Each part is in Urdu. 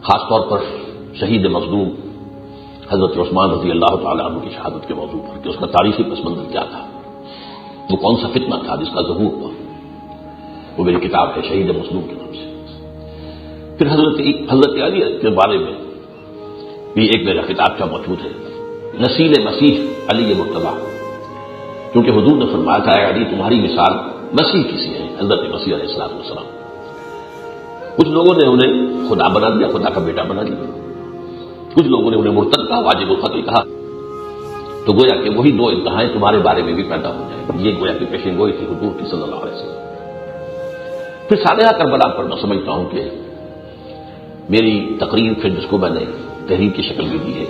خاص طور پر شہید مظلوم حضرت عثمان رضی اللہ تعالیٰ عنہ کی شہادت کے موضوع پر کہ اس کا تاریخی پس منظر کیا تھا، وہ کون سا فتنہ تھا جس کا ظہور ہوا، وہ میری کتاب ہے شہید مظلوم کے نام سے۔ پھر حضرت علی کے بارے میں بھی ایک میرا کتابچہ موجود ہے، نسیل مسیح علی مرتضیٰ، کیونکہ حضور نے فرمایا تھا اے علی تمہاری مثال مسیح کی سی ہے، حضرت مسیح علیہ السلام۔ کچھ لوگوں نے انہیں خدا بنا دیا، خدا کا بیٹا بنا دیا، کچھ لوگوں نے انہیں مرتد کہا، واجب القتل کہا، تو گویا کہ وہی دو انتہائیں تمہارے بارے میں بھی پیدا ہو جائیں، یہ گویا کہ پیشن گوئی تھی حضور کی صلی اللہ علیہ وسلم۔ پھر سانحہ کربلا پر میں سمجھتا ہوں کہ میری تقریر پھر جس کو میں نے تحریر کی شکل میں دی ہے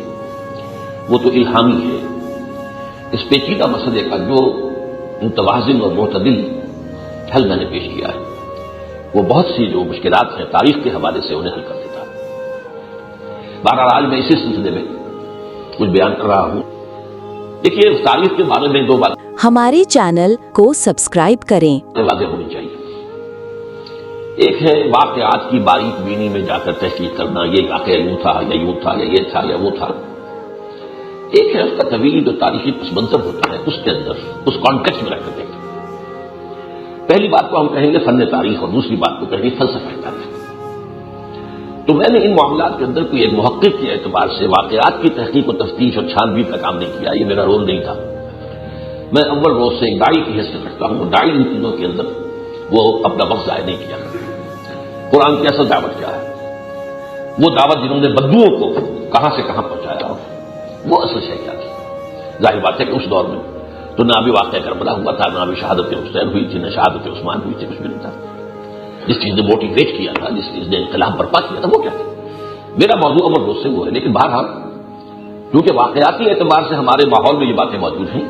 وہ تو الہامی ہے، اس پیچیدہ مسئلے کا جو متوازن اور معتدل حل میں نے پیش کیا ہے وہ بہت سی جو مشکلات ہیں تاریخ کے حوالے سے انہیں حل کر دیتا ہے۔ بہرحال آج میں اسی سلسلے میں کچھ بیان کر رہا ہوں۔ دیکھیے تاریخ کے بارے میں دو باتیں ہمارے چینل کو سبسکرائب کریں، واضح ہونی چاہیے۔ ایک ہے واقعات کی باریک بینی میں جا کر تحقیق کرنا، یہ واقعہ یوں تھا یا یوں تھا یا یہ تھا یا وہ تھا۔ ایک ہے اس کا طویل جو تاریخی پس منظر ہوتا ہے اس کے اندر اس کانٹیکسٹ میں رکھ کر دیکھنا۔ پہلی بات کو ہم کہیں گے فن تاریخ اور دوسری بات کو کہیں گے فلسفہ تاریخ۔ تو میں نے ان معاملات کے اندر کوئی ایک محقق کے اعتبار سے واقعات کی تحقیق و تفتیش اور چھان بین کا کام نہیں کیا، یہ میرا رول نہیں تھا۔ میں اول روز سے ایک داعی کی حیثیت رکھتا ہوں، داعی ان چیزوں کے اندر وہ اپنا وقت ضائع نہیں کیا۔ قرآن کی اصل دعوت کیا ہے، وہ دعوت جنہوں نے بدوؤں کو کہاں سے کہاں پہنچایا، وہ اصل شے کیا تھی۔ ظاہر بات ہے کہ اس دور میں تو نہ ابھی واقعہ کربلا ہوا تھا، نہ ابھی شہادت حسین ہوئی تھی، نہ شہادت عثمان ہوئی تھی، کچھ بھی نہیں تھا۔ جس چیز نے موٹیویٹ کیا تھا، جس چیز نے انقلاب برپا کیا تھا، وہ کیا تھا؟ میرا موضوع اول روز سے وہ ہے، لیکن بہرحال کیونکہ واقعاتی اعتبار سے ہمارے ماحول میں یہ باتیں موجود ہیں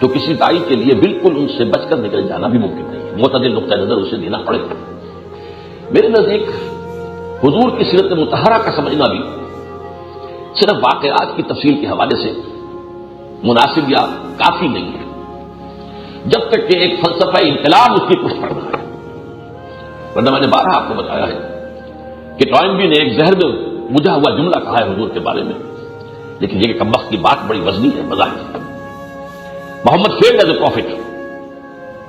تو کسی داعی کے لیے بالکل ان سے بچ کر نکل جانا بھی ممکن نہیں ہے، معتدل نقطہ نظر اسے دینا پڑے گا۔ میرے نزدیک حضور کی سیرت مطہرہ کا سمجھنا بھی صرف واقعات کی تفصیل کے حوالے سے مناسب یا کافی نہیں ہے، جب تک کہ ایک فلسفہ انقلاب اس کی پشت پر نہ آئے۔ ورنہ میں نے بارہا آپ کو بتایا ہے کہ ٹوائنبی نے ایک زہر میں بجھا ہوا جملہ کہا ہے حضور کے بارے میں، لیکن یہ کہ کمبخت کی بات بڑی وزنی ہے بظاہر۔ محمد failed as a prophet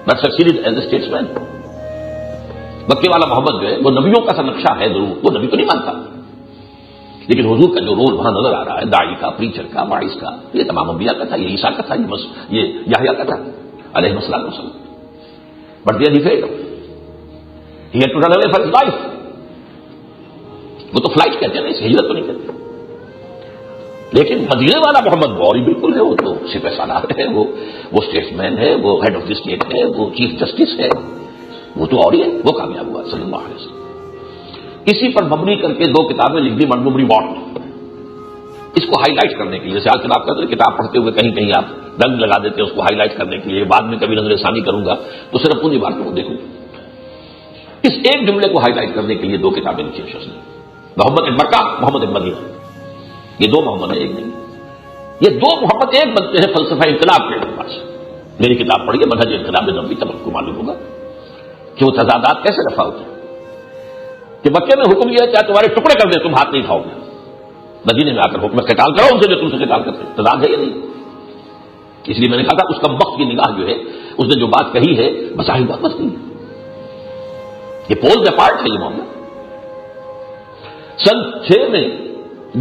but succeeded as a statesman۔ مکے والا محمد جو ہے وہ نبیوں کا سا نقشہ ہے ضرور، وہ نبی تو نہیں مانتا، لیکن حضور کا جو رول وہاں نظر آ رہا ہے داعی کا، پریچر کا، واعظ کا، یہ تمام انبیاء کا تھا، یہ عیسیٰ کا تھا، یہ یحییٰ کا تھا علیہ السلام۔ But there he fled, he had to run away for his life. وہ تو فلائٹ کہتے ہیں نا، اسے ہجرت تو نہیں کہتے۔ لیکن مدینے والا محمد غوری بالکل ہے، وہ تو سپہ سالار ہے، وہ اسٹیٹس مین ہے، وہ ہیڈ آف دی اسٹیٹ ہے، وہ چیف جسٹس ہے، وہ تو اور ہی ہے، وہ کامیاب ہوا صلی اللہ علیہ وسلم۔ اسی پر مبنی کر کے دو کتابیں لکھ دی منٹگومری واٹ، اس کو ہائی لائٹ کرنے کے لیے۔ جیسے آج کل آپ کہتے ہیں کتاب پڑھتے ہوئے کہیں کہیں آپ رنگ لگا دیتے ہیں اس کو ہائی لائٹ کرنے کے لیے، بعد میں کبھی نظر ثانی کروں گا تو صرف انہی باتوں کو دیکھوں۔ اس ایک جملے کو ہائی لائٹ کرنے کے لیے دو کتابیں لکھی شخص نے، محمد ابن مکہ، محمد ابن مدینہ۔ یہ دو محمد ہیں، ایک نہیں، یہ دو محمد ایک بنتے ہیں فلسفہ انقلاب کے اعتبار سے۔ میری کتاب پڑھیے منہج انقلاب نبوی، تب آپ کو معلوم ہوگا کہ وہ تضادات کیسے رفع ہوتے ہیں۔ کہ مکے میں حکم یہ ہے چاہے تمہارے ٹکڑے کر دیں تم ہاتھ نہیں کھاؤ گے، مدینے میں آ کر حکم قتال کرو ان سے جو تم سے قتال کرتے ہیں، تضاد ہے یہ نہیں۔ اس لیے میں نے کہا تھا اس کا وقت کی نگاہ جو ہے اس نے جو بات کہی ہے بظاہر بات نہیں ہے، یہ پولز اپارٹ ہے یہ معاملہ۔ سن 6 میں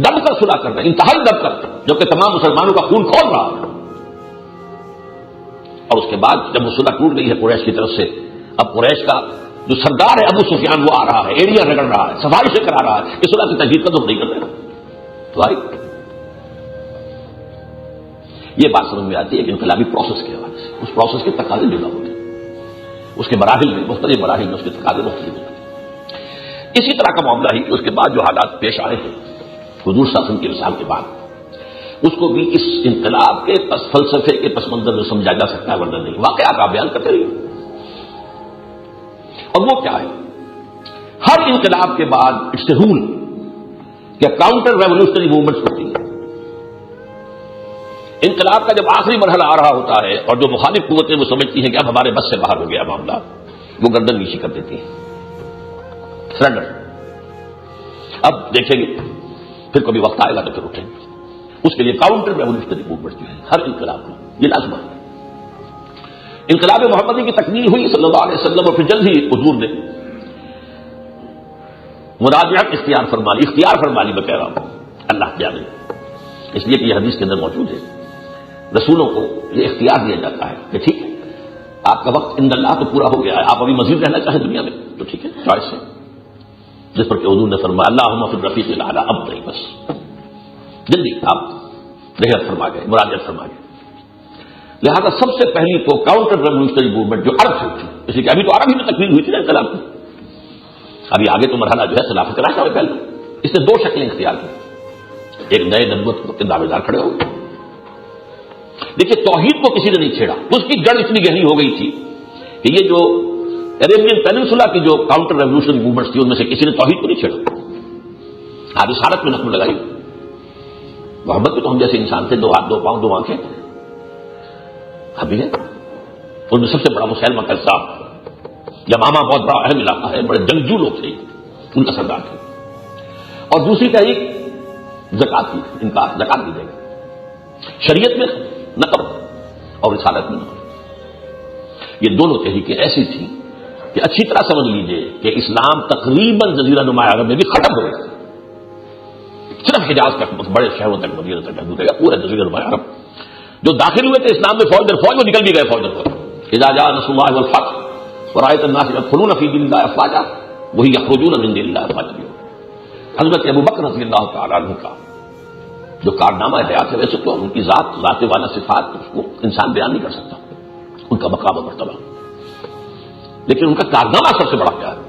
دب کر صلح کرنا، انتہائی دب کر، جبکہ تمام مسلمانوں کا خون کھول رہا ہے، اور اس کے بعد جب وہ صلح ٹوٹ گئی ہے قریش کی طرف سے، اب قریش کا جو سردار ہے ابو سفیان وہ آ رہا ہے، ایریا رگڑ رہا ہے، سفارشیں کرا رہا ہے کہ صلح کی تجدید کا تو نہیں کر رہے، تو آئی یہ بات سمجھ میں آتی ہے کہ انقلابی پروسیس کے حوالے سے اس پروسیس کے تقاضے جدا ہوتے ہیں، اس کے مراحل میں مختلف مراحل میں اس کے تقاضے مختلف ہوتے ہیں۔ اسی طرح کا معاملہ ہی اس کے بعد جو حالات پیش آئے ہیں حضور صلی اللہ علیہ وسلم کے وصال کے بعد، اس کو بھی اس انقلاب کے فلسفے کے پس منظر میں سمجھا جا سکتا ہے، ورنہ نہیں۔ واقعات آپ بیان کرتے رہیے، اور وہ کیا ہے؟ ہر انقلاب کے بعد اٹس اے رول کہ کاؤنٹر ریولوشنری موومنٹس ہوتی ہیں۔ انقلاب کا جب آخری مرحلہ آ رہا ہوتا ہے اور جو مخالف قوتیں وہ سمجھتی ہیں کہ اب ہمارے بس سے باہر ہو گیا معاملہ، وہ گردن نیچی کر دیتی ہیں، سرنڈر۔ اب دیکھیں گے پھر کبھی وقت آئے گا تو پھر اٹھیں گے. اس کے لیے کاؤنٹر ریولیوشنری موومنٹ جو ہے ہر انقلاب کو یہ لازم ہے. انقلاب محمدی کی تکمیل ہوئی صلی اللہ علیہ وسلم اور پھر جلد ہی حضور نے مراجعت اختیار فرما لی. میں کہہ رہا ہوں اللہ جانے، اس لیے کہ یہ حدیث کے اندر موجود ہے رسولوں کو یہ اختیار دیا جاتا ہے کہ ٹھیک ہے آپ کا وقت عند اللہ تو پورا ہو گیا ہے، آپ ابھی مزید رہنا چاہیں دنیا میں تو ٹھیک ہے، چوائس ہے. جس پر کہ حضور نے فرمایا اللہم فی الرفیق الاعلی، اب نہیں بس جلدی آپ رحلت فرما گئے، مراجعت فرما گئے. لہذا سب سے پہلی تو کاؤنٹر ریولیوشنری موومنٹ جو عرب سے اٹھی، اس لیے کہ ابھی تو عرب ہی میں تکمیل ہوئی تھی نا انقلاب کی. ابھی آگے تو مرحلہ جو ہے خلافت راشدہ میں پہلے اس نے 2 شکلیں اختیار کی. ایک نئے نبوت کے دعوے دار کھڑے ہو گئے. دیکھیے توحید کو کسی نے نہیں چھیڑا، اس کی جڑ اتنی گہری ہو گئی تھی کہ یہ جو عربین پیننسولا کی جو کاؤنٹر ریولیوشن موومنٹس تھی ان میں سے کسی نے توحید کو نہیں چھیڑا. آج اس حالت میں نقل لگائی محمد بھی تو ہم جیسے انسان تھے، 2 ہاتھ 2 پاؤں 2 آنکھیں ابھی ہے. ان میں سب سے بڑا مسلمہ کذاب یمامہ بہت بڑا اہم علاقہ ہے، بڑے جنگجو لوگ تھے ان کا سردار تھے. اور دوسری تحریک زکات کی انکار، زکات دی جائے گا شریعت میں نہ کرو اور رسالت میں نہ کرو. یہ دونوں تحریکیں ایسی تھیں کہ اچھی طرح سمجھ لیجئے کہ اسلام تقریباً جزیرہ نما عرب میں بھی ختم ہو گیا. صرف حجاز تک، بڑے شہروں تک، مدینہ تک محدود ہے. پورا جزیرہ نما عرب جو داخل ہوئے تھے اسلام میں فوج وہ نکل بھی گئے فوج در. اذا جاء نصر اللہ والفتح ورأيت الناس يدخلون في دين الله افواجا وہی یخرجون من دین اللہ افواجا. حضرت ابو بکر رضی اللہ تعالی عنہ کا جو کارنامہ حیات ہے، ویسے تو ان کی ذات والا صفات اس کو انسان بیان نہیں کر سکتا، ان کا مقام و مرتبہ، لیکن ان کا کارنامہ سب سے بڑا کیا ہے.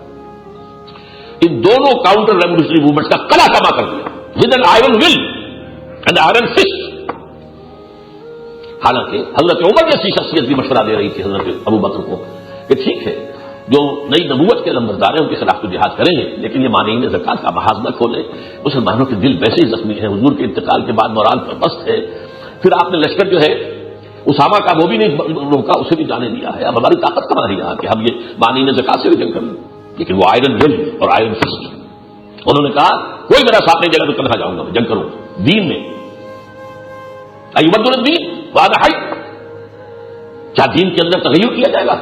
ان دونوں کاؤنٹر ریولیوشنری موومنٹس کا کلا کما کر دیا with an iron will and iron fist. حالانکہ حضرت عمر جیسی شخصیت بھی مشورہ دے رہی تھی حضرت ابو بکر کو کہ ٹھیک ہے جو نئی نبوت کے نمبردار ہیں ان کے خلاف تو جہاد کریں گے، لیکن یہ مانعین زکات کا محاذ نہ کھولیں. مسلمانوں کے دل ویسے ہی زخمی ہیں، حضور کے انتقال کے بعد مورال پر پست ہے. پھر آپ نے لشکر جو ہے اسامہ کا وہ بھی نہیں روکا، اسے بھی جانے دیا ہے. اب ہماری طاقت کہاں رہی یہاں کہ ہم یہ مانعین زکات سے بھی جنگ کریں. لیکن وہ آئرن ول اور آئرن فسٹ، انہوں نے کہا کوئی میرا ساتھ نہیں دے گا تو کہاں جاؤں گا، میں جنگ کروں دین میں. ایوبد الدین وعدہ ہے، کیا دین کے اندر تغیر کیا جائے گا،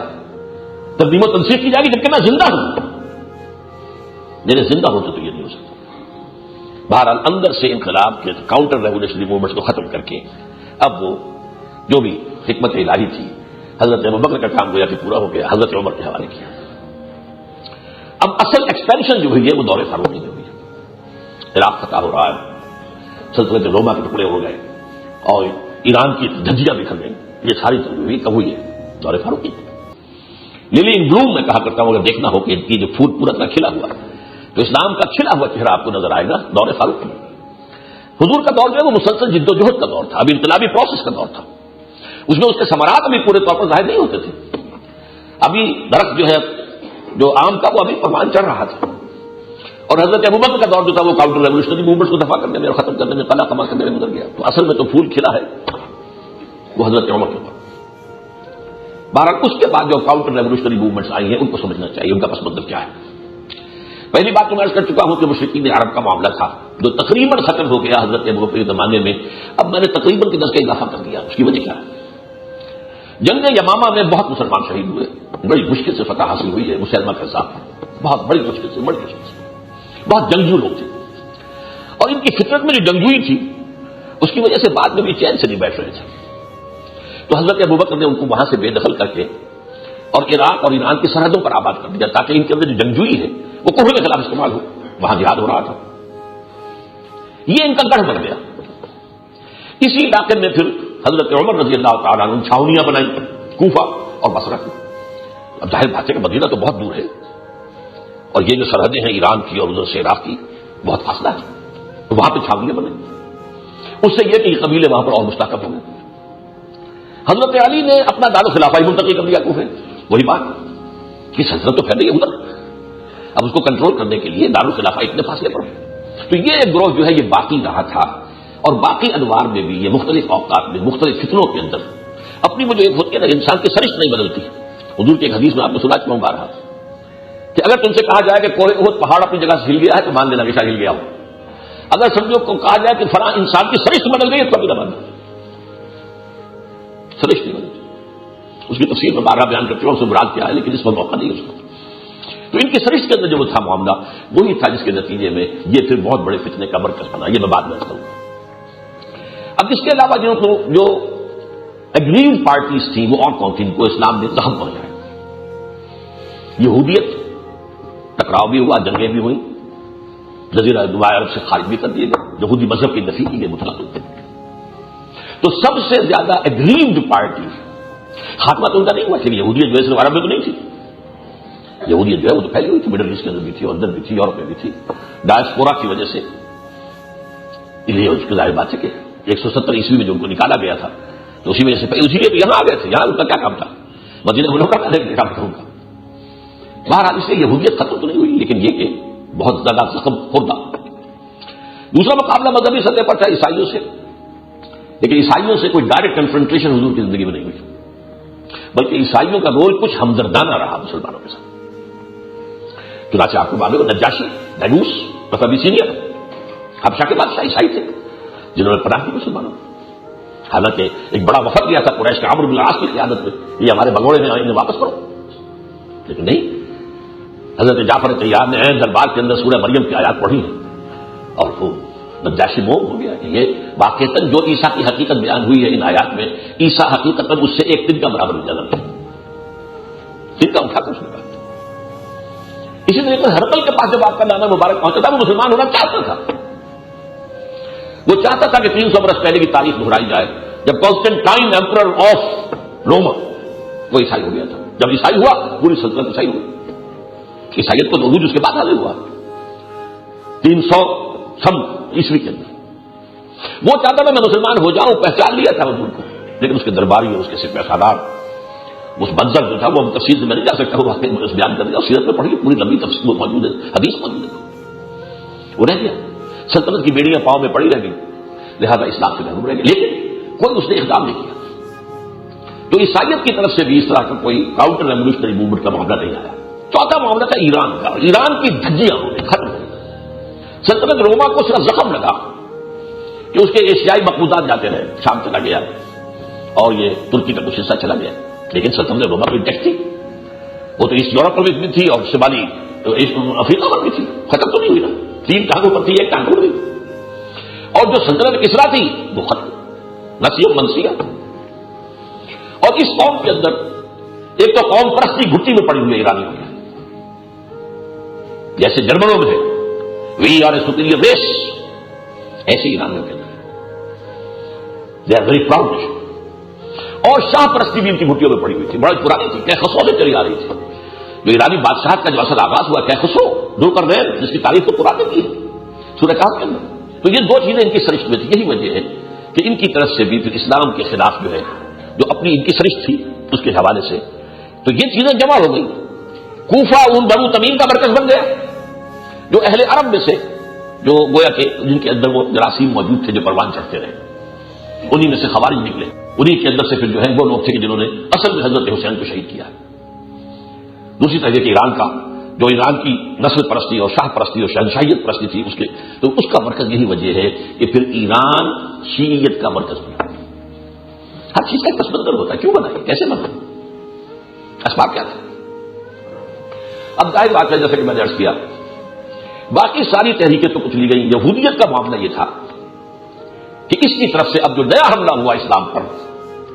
ترمیم و تنصیف کی جائے گی جبکہ میں زندہ ہوں؟ میرے زندہ ہوتے تو یہ نہیں ہو سکتا. بہرحال اندر سے انقلاب کے کاؤنٹر ریولیوشنری موومنٹ کو ختم کر کے اب وہ جو بھی حکمت الہی تھی حضرت ابوبکر کا کام گویا کہ پورا ہو گیا، حضرت عمر کے حوالے کیا. اب اصل ایکسپینشن جو ہوئی ہے وہ دور فاروقی میں ہوئی ہے. عراق فتح ہو رہا ہے، سلطنت روما کے ٹکڑے ہو گئے اور ایران کی دھجیاں بکھر گئی. یہ ساری چیزیں ہوئی کب ہوئی ہے؟ دور فاروقی. للی ان بلوم میں کہا کرتا ہوں اگر دیکھنا ہو کہ ان کی جو پھول پورا طرح کھلا ہوا ہے تو اسلام کا کھلا ہوا چہرہ آپ کو نظر آئے گا دور فاروقی. حضور کا دور جو ہے وہ مسلسل جد و جہد کا دور تھا، ابھی انقلابی پروسیس کا دور تھا. اس میں اس کے ثمرات ابھی پورے طور پر ظاہر نہیں ہوتے تھے. ابھی درخت جو ہے جو آم کا وہ ابھی پروان چڑھ رہا تھا. اور حضرت ابوبکر کا دور جو تھا وہ کاؤنٹر ریولیوشنری موومنٹ کو دفاع کرنے میں اور ختم کرنے میں، قلعہ کما کرنے میں گزر گیا. تو اصل میں تو پھول کھلا ہے وہ حضرت عمر کے اوپر. بہرحال اس کے بعد جو کاؤنٹر ریولیوشنری موومنٹس آئی ہیں ان کو سمجھنا چاہیے ان کا پس منظر کیا ہے. پہلی بات تو میں عرض کر چکا ہوں کہ مشرکین عرب کا معاملہ تھا جو تقریباً ختم ہو گیا حضرت ابوبکر کے زمانے میں. اب میں نے تقریباً کے 10 کا اضافہ کر دیا. اس کی وجہ کیا ہے؟ جنگ یمامہ میں بہت مسلمان شہید ہوئے، بڑی مشکل سے فتح حاصل ہوئی ہے. مسلمہ کے ساتھ بہت بڑی مشکل سے بہت جنگجو لوگ تھے اور ان کی فطرت میں جو جنگجوئی تھی اس کی وجہ سے بعد میں بھی چین سے نہیں بیٹھ رہے تھے. تو حضرت ابوبکر نے ان کو وہاں سے بے دخل کر کے اور عراق اور ایران کی سرحدوں پر آباد کر دیا تاکہ ان کے اندر جو جنگجوئی ہے وہ کفر کے خلاف استعمال ہو. وہاں جہاد ہو رہا تھا، یہ ان کا گڑھ بن گیا. اسی علاقے میں پھر حضرت عمر رضی اللہ تعالیٰ عنہ چھاؤنیاں بنائی کوفہ اور بصرہ کی. اب ظاہر بات ہے کہ مدینہ تو بہت دور ہے اور یہ جو سرحدیں ہیں ایران کی اور ادھر سے عراق کی بہت فاصلہ ہے، تو وہاں پہ چھاؤنیاں بنائی. اس سے یہ کہ یہ قبیلے وہاں پر اور مستحکم ہو گئے. حضرت علی نے اپنا دارالخلافہ منتقل کر دیا کوفے. وہی بات کہ سلطنت تو پھیل رہی ہے ادھر، اب اس کو کنٹرول کرنے کے لیے دارالخلافہ اتنے فاصلے پر. تو یہ ایک گروہ جو ہے یہ باقی رہا تھا اور باقی ادوار میں بھی یہ مختلف اوقات میں مختلف فتنوں کے اندر اپنی وہ جو ایک ہوتی ہے نا انسان کی سرشت نہیں بدلتی. حضور کی ایک حدیث میں آپ کو سنا چکا ہوں بارہا کہ اگر تم سے کہا جائے کہ کوہ احد پہاڑ اپنی جگہ سے ہل گیا ہے تو مان لینا کہ شاید ہل گیا ہو. اگر سمجھو کو کہا جائے کہ فلاں انسان کی سرشت بدل گئی ہے تو کبھی نہ بدل. سرشت نہیں بدل. اس کی تفصیل میں بارہ بیان کرتے ہوں اس سے مراد کیا ہے، لیکن اس پر موقع نہیں اس کو. تو ان کی سرشت کے اندر جو تھا معاملہ وہی تھا جس کے نتیجے میں یہ پھر بہت بڑے فتنے کا مرکز بنا. یہ میں بعد میں کروں. اب اس کے علاوہ جو اگریوڈ پارٹیز تھیں وہ اور کون تھیں، ان کو اسلام نے زخم پہنچایا. یہودیت، ٹکراؤ بھی ہوا، جنگیں بھی ہوئیں، جزیرہ دبئی عرب سے خارج بھی کر دیے گئے، یہودی مذہب کی نفی کی گئی مطلق. تو سب سے زیادہ اگریوڈ پارٹی خاتمہ تو ان کا نہیں ہوا، لیکن یہودیت جو ہے صرف عرب میں تو نہیں تھی. یہودیت جو ہے وہ تو پھیلی ہوئی تھی، مڈل ایسٹ کے اندر بھی تھی اور اندر بھی تھی، یورپ میں بھی تھی. ڈائسپورا کی وجہ سے یہ اس کی ظاہر بات ہے کہ 170 عیسوی میں جو ان کو نکالا گیا تھا تو اسی وجہ سے اسی لیے تو یہاں آ گئے تھے. یہاں ان کا کیا کام تھا؟ مدینہ منورہ کا کام تھا ان کا. بہرحال اس سے یہودیت ختم تو نہیں ہوئی، لیکن یہ کہ بہت زیادہ زخم خوردہ. دوسرا مقابلہ مذہبی سطح پر تھا عیسائیوں سے، لیکن عیسائیوں سے کوئی ڈائریکٹ کنفرنٹریشن حضور کی زندگی میں نہیں ہوئی، بلکہ عیسائیوں کا رول کچھ ہمدردانہ رہا مسلمانوں کے ساتھ. چنانچہ آپ کو معلوم ہے نجاشی ڈینوس مذہبی سینئر حبشہ کے بادشاہ عیسائی تھے جنہوں نے پناہ کی مسلمانوں. حالانکہ ایک بڑا وفد گیا تھا قریش کا عمرو بن العاص کی قیادت میں، یہ ہمارے بگوڑے میں انہیں واپس کرو، لیکن نہیں. حضرت جعفر طیار نے عین دربار کے اندر سورہ مریم کی آیات پڑھی ہے اور وہ نجاشی موم ہو گیا کہ یہ واقعتاً جو عیسیٰ کی حقیقت بیان ہوئی ہے ان آیات میں، عیسیٰ حقیقتاً اس سے ایک دن کا برابر جنم ہے. دن کا اٹھا کر اس نے کہا. اسی طریقے سے ہرقل کے پاس جب آپ کا نانا مبارک پہنچا تھا وہ مسلمان ہونا چاہتا تھا. وہ چاہتا تھا کہ 300 برس پہلے کی تاریخ دہرائی جائے جب کانسٹنٹائن ایمپرر آف روما وہ عیسائی ہو گیا تھا. جب عیسائی ہوا پوری سلطنت عیسائی ہوئی. عیسائیت کو عروج اس کے بعد حاصل ہوا 300 عیسوی کے اندر. وہ چاہتا تھا میں مسلمان ہو جاؤں، پہچان لیا تھا حضور کو، لیکن اس کے درباری اور اس کے سپہ سالار اس منظر جو تھا وہ ہم تفصیل میں نہیں جا سکتا، وہ واقعی مجھے بیان کر دیا. سیرت میں پڑھی پوری لمبی تفصیل وہ موجود ہے، حدیث موجود ہے. وہ رہ گیا، سلطنت کی بیڑیاں پاؤں میں پڑی رہ گئی، لہذا اسلام سے محروم رہ گیا. لیکن کوئی اس نے اقدام نہیں کیا. تو عیسائیت کی طرف سے بھی اس طرح کا کوئی کاؤنٹر ریولیوشنری موومنٹ کا معاملہ نہیں آیا. چوتھا معاملہ تھا ایران کا. ایران کی دھجیاں ہونے ختم ہو گئی. سلطنت روما کو صرف زخم لگا کہ اس کے ایشیائی مقبوضات جاتے رہے، شام چلا گیا اور یہ ترکی کا کچھ حصہ چلا گیا، لیکن سلطنت روما کو انٹیکٹ تھی. وہ تو ایسٹ یورپ میں بھی تھی اور شمالی افریقہ میں بھی تھی، ختم تو نہیں ہوئی نا. 3 ٹانگوں پر تھی، ایک ٹانگ ٹوٹ گئی. اور جو سلطنت کسرا تھی وہ ختم، نسیہ منسیہ. اور اس قوم کے اندر ایک تو قوم پرستی گھٹی میں پڑی ہوئی ہے ایرانیوں میں، جیسے جرمنوں میں ہے we are a superior race, ایسے ایرانیوں کے اندر دے آر ویری پراؤڈ. اور شاہ پرستی بھی ان کی گھٹیوں میں پڑی ہوئی تھی، بڑی پرانی تھی، کہخسو سے چلی آ رہی تھی. جو ایرانی بادشاہت کا جو اصل آغاز ہوا کہخسو ذوالقرنین، جس کی تاریخ تو پرانی کی سورہ کہف کے اندر. تو یہ 2 چیزیں ان کی سرشت میں تھی. یہی وجہ ہے کہ ان کی طرف سے بھی پھر اسلام کے خلاف جو ہے جو اپنی ان کی سرشت تھی اس کے حوالے سے تو یہ چیزیں جمع ہو گئی. کوفہ ان بنو تمیم کا مرکز بن گیا، جو اہل عرب میں سے جو گویا کہ جن کے اندر وہ جراثیم موجود تھے جو پروان چڑھتے رہے، انہی میں سے خوارج نکلے. انہی کے اندر سے پھر جو ہے وہ لوگ تھے کہ جنہوں نے اصل میں حضرت حسین کو شہید کیا. دوسری طرح کہ ایران کا جو ایران کی نسل پرستی اور شاہ پرستی اور شہنشاہیت پرستی تھی اس کے تو اس کا مرکز یہی وجہ ہے کہ پھر ایران شیعیت کا مرکز بنا. ہر چیز کا ایک پس منظر ہوتا ہے، کیوں بنا ہے، کیسے بنا، اسباب کیا تھے. اب ظاہر بات ہے جیسے کہ میں نے عرض کیا باقی ساری تحریکیں تو کچھ لی گئی. یہودیت کا معاملہ یہ تھا کہ اس کی طرف سے اب جو نیا حملہ ہوا اسلام پر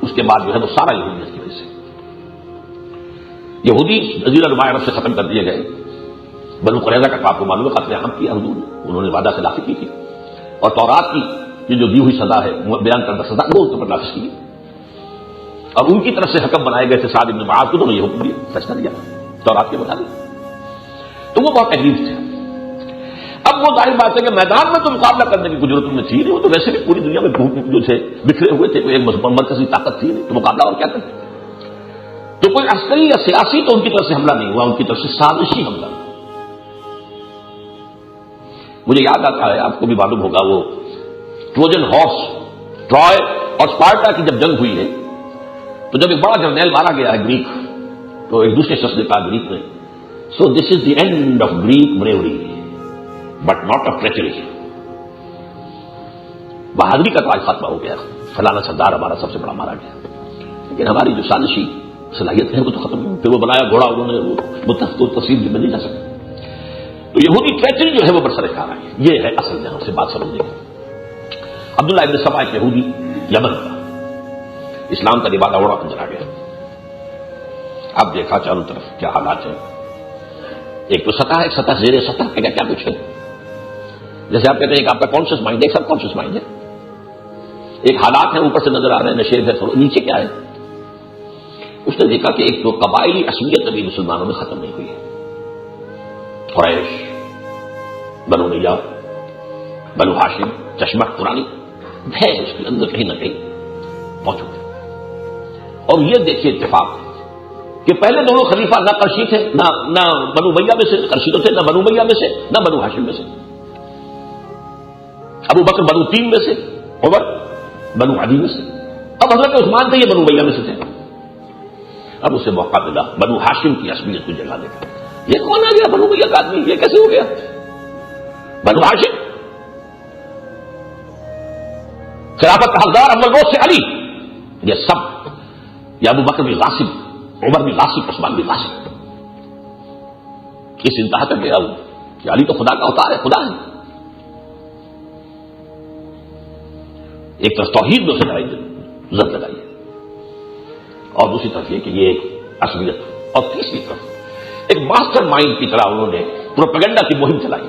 اس کے بعد جو ہے وہ سارا یہودیت کی وجہ سے. یہودی جزیرہ نما عرب سے ختم کر دیے گئے. بنو قریظہ کا آپ کو معلوم ہے قتل عام کیا حضور نے، انہوں نے وعدہ خلافی کی تھی اور تورات کی یہ جو دی ہوئی سزا ہے بیان کردہ سزا وہ ان پر نافذ کی. اور ان کی طرف سے حکم بنائے گئے تھے سعد بن معاذ کو، انہوں نے یہ حکم دیا فیصلہ دیا تورات کے مطابق. تو وہ بہت تکلیف تھے. اب وہ ظاہر بات ہے کہ میدان میں تو مقابلہ کرنے کی ضرورت میں تھی نہیں، وہ تو ویسے بھی پوری دنیا میں جو تھے بکھرے ہوئے تھے، کوئی ایک مرکزی طاقت تھی نہیں، تو مقابلہ اور کیا کرتے. تو کوئی عسکری یا سیاسی تو ان کی طرف سے حملہ نہیں ہوا، ان کی طرف سے سازشی حملہ ہوا. مجھے یاد آتا ہے، آپ کو بھی معلوم ہوگا، وہ ٹروجن ہارس ٹرائے اور اسپارٹا کی جب جنگ ہوئی ہے تو جب ایک بڑا جرنیل مارا گیا ہے گریک، تو ایک دوسرے شخص نے کہا گریک نے So this is the end of Greek bravery, but not of treachery. بہادری کا تو آج خاتمہ ہو گیا، فلانا سردار ہمارا سب سے بڑا مارا گیا، لیکن ہماری جو سازشی صلاحیت ہے وہ تو ختم نہیں. پھر وہ بنایا گھوڑا انہوں نے، وہ تفصیل میں نہیں جا سکتے. تو یہودی ٹریچری جو ہے وہ برسر کار آئی. یہ ہے اصل جہاں سے بات سمجھنے کی. عبداللہ ابن سبا ایک یہودی یمن کا، اسلام کا لبادہ اوڑا اندر آ گیا. اب دیکھا چاروں طرف کیا حالات ہیں. ایک تو سطح ہے، ایک سطح زیر سطح ہے، کیا کچھ ہے. جیسے آپ کہتے ہیں کہ آپ کا کانشیس مائنڈ ہے، ایک سب کانشیس مائنڈ ہے. ایک حالات ہیں اوپر سے نظر آ رہے ہیں، نشیب ہے، نیچے کیا ہے. اس نے دیکھا کہ ایک تو قبائلی عصبیت ابھی مسلمانوں میں ختم نہیں ہوئی ہے. قریش، بنو امیہ، بنو ہاشم، چشمہ پرانی ہے اس کے اندر کہیں نہ کہیں موجود ہے. اور یہ دیکھیے اتفاق کہ پہلے دونوں خلیفہ نہ قرشی تھے، نہ بنو امیہ میں سے قرشی تو تھے، نہ بنو امیہ میں سے، نہ بنو ہاشم میں سے. ابو بکر بنو تیم میں سے، عمر بنو عدی میں سے. اب حضرت عثمان تھے، یہ بنو امیہ میں سے تھے. اب اسے موقع ملا بنو ہاشم کی عصبیت کو جگہ دے کر. یہ کون آ گیا بنو امیہ کا آدمی، یہ کیسے ہو گیا بنو ہاشم؟ خلافت کا حقدار اول روز سے علی. یہ سب، یہ ابو بکر بھی غاصب، عمر بھی غاصب، عثمان بھی غاصب. اس انتہا تک گیا وہ کہ علی تو خدا کا اوتار ہے، خدا ہے. ایک طرف توحید میں اسے زد لگائی ہے، اور دوسری طرف یہ کہ یہ ایک عصبیت، اور تیسری طرف ایک ماسٹر مائنڈ کی طرح انہوں نے پروپیگنڈا کی مہم چلائی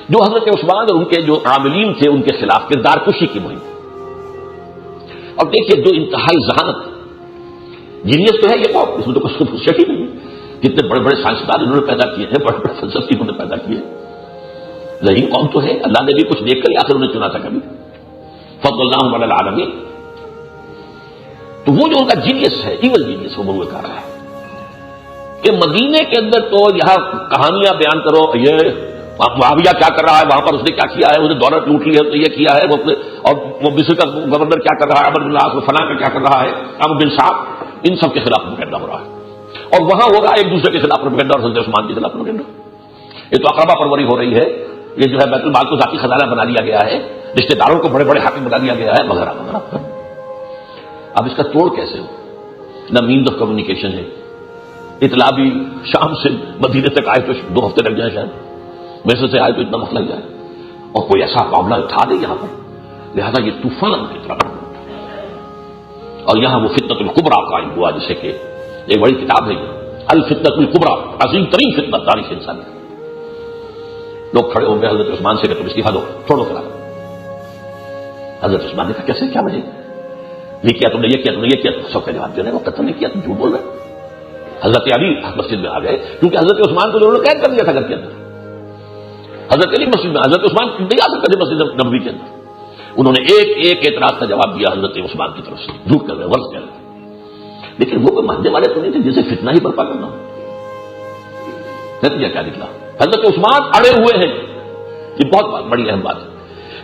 جو حضرت عثمان اور ان کے جو عاملین تھے ان کے خلاف کردار کشی کی مہم. اور دیکھیے جو انتہائی ذہانت، جینیس تو ہے یہ قوم، اس میں تو کچھ شک ہی نہیں ہے. کتنے بڑے بڑے سائنسدان انہوں نے پیدا کیے ہیں، بڑے بڑے فلسفی انہوں نے پیدا کیے. ذہین قوم تو ہے، اللہ نے بھی کچھ دیکھ کر آخر انہیں چنا تھا کبھی. فضل اللہ علی العالمین. تو وہ جو ان کا جینیس ہے، ایول جینیس، وہ مروع کر رہا ہے کہ مدینے کے اندر تو یہاں کہانیاں بیان کرو، یہ معاویہ کیا کر رہا ہے وہاں پر، اس نے کیا کیا ہے، اس نے دولت لوٹ لی ہے تو یہ کیا ہے، اور وہ مصر کا گورنر کیا کر رہا ہے، عمر بن العاص فلاں کا کیا کر رہا ہے، عمرو بن صاحب، ان سب کے خلاف پروپیگنڈا ہو رہا ہے. اور وہاں ہوگا ایک دوسرے کے خلاف پروپیگنڈا، اور حضرت عثمان کے خلاف پروپیگنڈا. یہ تو اقربا پروری ہو رہی ہے. یہ جو ہے بیت المال کو ذاتی خزانہ بنا لیا گیا ہے، رشتہ داروں کو بڑے بڑے حاکم بنا دیا گیا ہے، وغیرہ وغیرہ. اب اس کا توڑ کیسے ہو؟ نہ مینز آف کمیونیکیشن ہے. اطلاع بھی شام سے مدینے تک آئے تو 2 ہفتے لگ جائیں، شاید ویسے سے آئے تو اتنا وقت لگ جائے، اور کوئی ایسا معاملہ اٹھا دے یہاں پر. لہذا یہ طوفان کی طرح بن اٹھا. اور یہاں وہ فتنۃ الکبریٰ قائم ہوا، جسے کہ ایک بڑی کتاب ہے الفتنۃ الکبریٰ، عظیم ترین فتنہ تاریخ انسان کی. لوگ کھڑے ہو گئے حضرت عثمان سے کہ تم استعفیٰ دو، چھوڑو کرا. حضرت عثمان نے کہا کیسے، کیا وجہ، یہ کیا تم نے، یہ کیا تم نے، یہ کیا. سب کا جواب دے رہے ہیں وہ قتل نہیں کیا، تم جھوٹ بول رہے. حضرت علی مسجد میں آ گئے کیونکہ حضرت عثمان کو انہوں نے قید کر دیا تھا گھر کے اندر. حضرت علی مسجد میں، حضرت عثمان نہیں آ سکتے تھے مسجد نبوی کے اندر. انہوں نے ایک ایک اعتراض کا جواب دیا حضرت عثمان کی طرف سے، جھوٹ کر رہے، ورز کر رہے. لیکن وہ کوئی ماننے والے تو نہیں تھے جسے فتنہ ہی برپا کرنا ہو. نتیجہ کیا نکلا؟ حضرت عثمان اڑے ہوئے ہیں. یہ بہت بڑی اہم بات ہے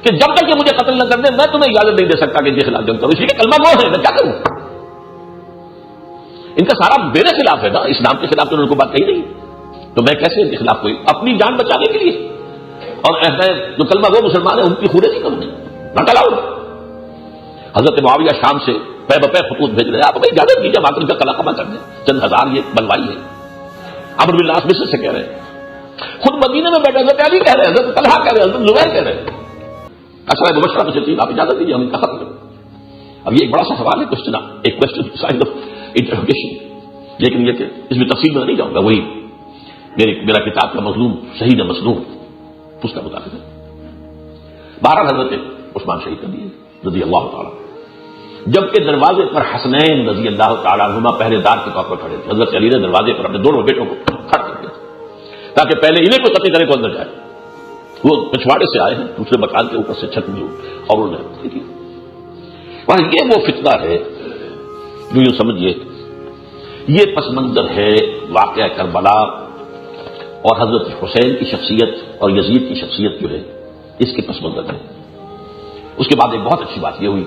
کہ جب تک یہ مجھے قتل نہ کر دیں میں تمہیں اجازت نہیں دے سکتا کہ ان کے خلاف جنگ کروں. اس لیے کلمہ گو ہے، میں کیا کروں. ان کا سارا میرے خلاف ہے نا، اسلام کے خلاف تو انہوں نے کوئی بات کہی نہیں. تو میں کیسے ان کے خلاف کوئی اپنی جان بچانے کے لیے، اور جو کلمہ گو مسلمان ہیں ان کی خورے نہیں کروں، نہ کلاؤں. حضرت معاویہ شام سے پے بپے خطوط بھیج رہے ہیں، آپ ہمیں اجازت دیجیے ہم آ کر ان کا کلا کما کر دیں، چند ہزار یہ بلوائی ہے. عمرو بن العاص مصر سے کہہ رہے ہیں، خود مدینے میں بیٹھے حضرت علی کہہ رہے ہیں، حضرت طلحہ کہہ رہے ہیں، حضرت زبیر کہہ رہے ہیں. اچھا مبشرہ میں سے آپ اجازت دیجیے ہم ان کا ختم کریں. اب یہ ایک بڑا سا سوال ہے، کوشچن، ایک کوشچن سائن آف انٹروگیشن. لیکن یہ کہ اس میں تفصیل میں نہیں جاؤں گا، وہی میرا کتاب کا مظلوم شہید مظلوم اس کا مطابق ہے. بہرحال حضرت عثمان شہید کر دیے رضی اللہ تعالیٰ، جبکہ دروازے پر حسنین رضی اللہ تعالیٰ عنہما پہرے دار کے طور پر کھڑے تھے. حضرت علی نے دروازے پر اپنے دونوں بیٹوں کو کھڑا کر دیا تاکہ پہلے انہیں کو قتل کرنے کو اندر جائے. وہ پچھواڑے سے آئے ہیں دوسرے مکان کے اوپر سے چھت میں، اور انہوں نے یہ وہ فتنہ ہے جو یوں سمجھیے یہ پس منظر ہے واقعہ کربلا اور حضرت حسین کی شخصیت اور یزید کی شخصیت جو ہے اس کے پس منظر ہے. اس کے بعد ایک بہت اچھی بات یہ ہوئی،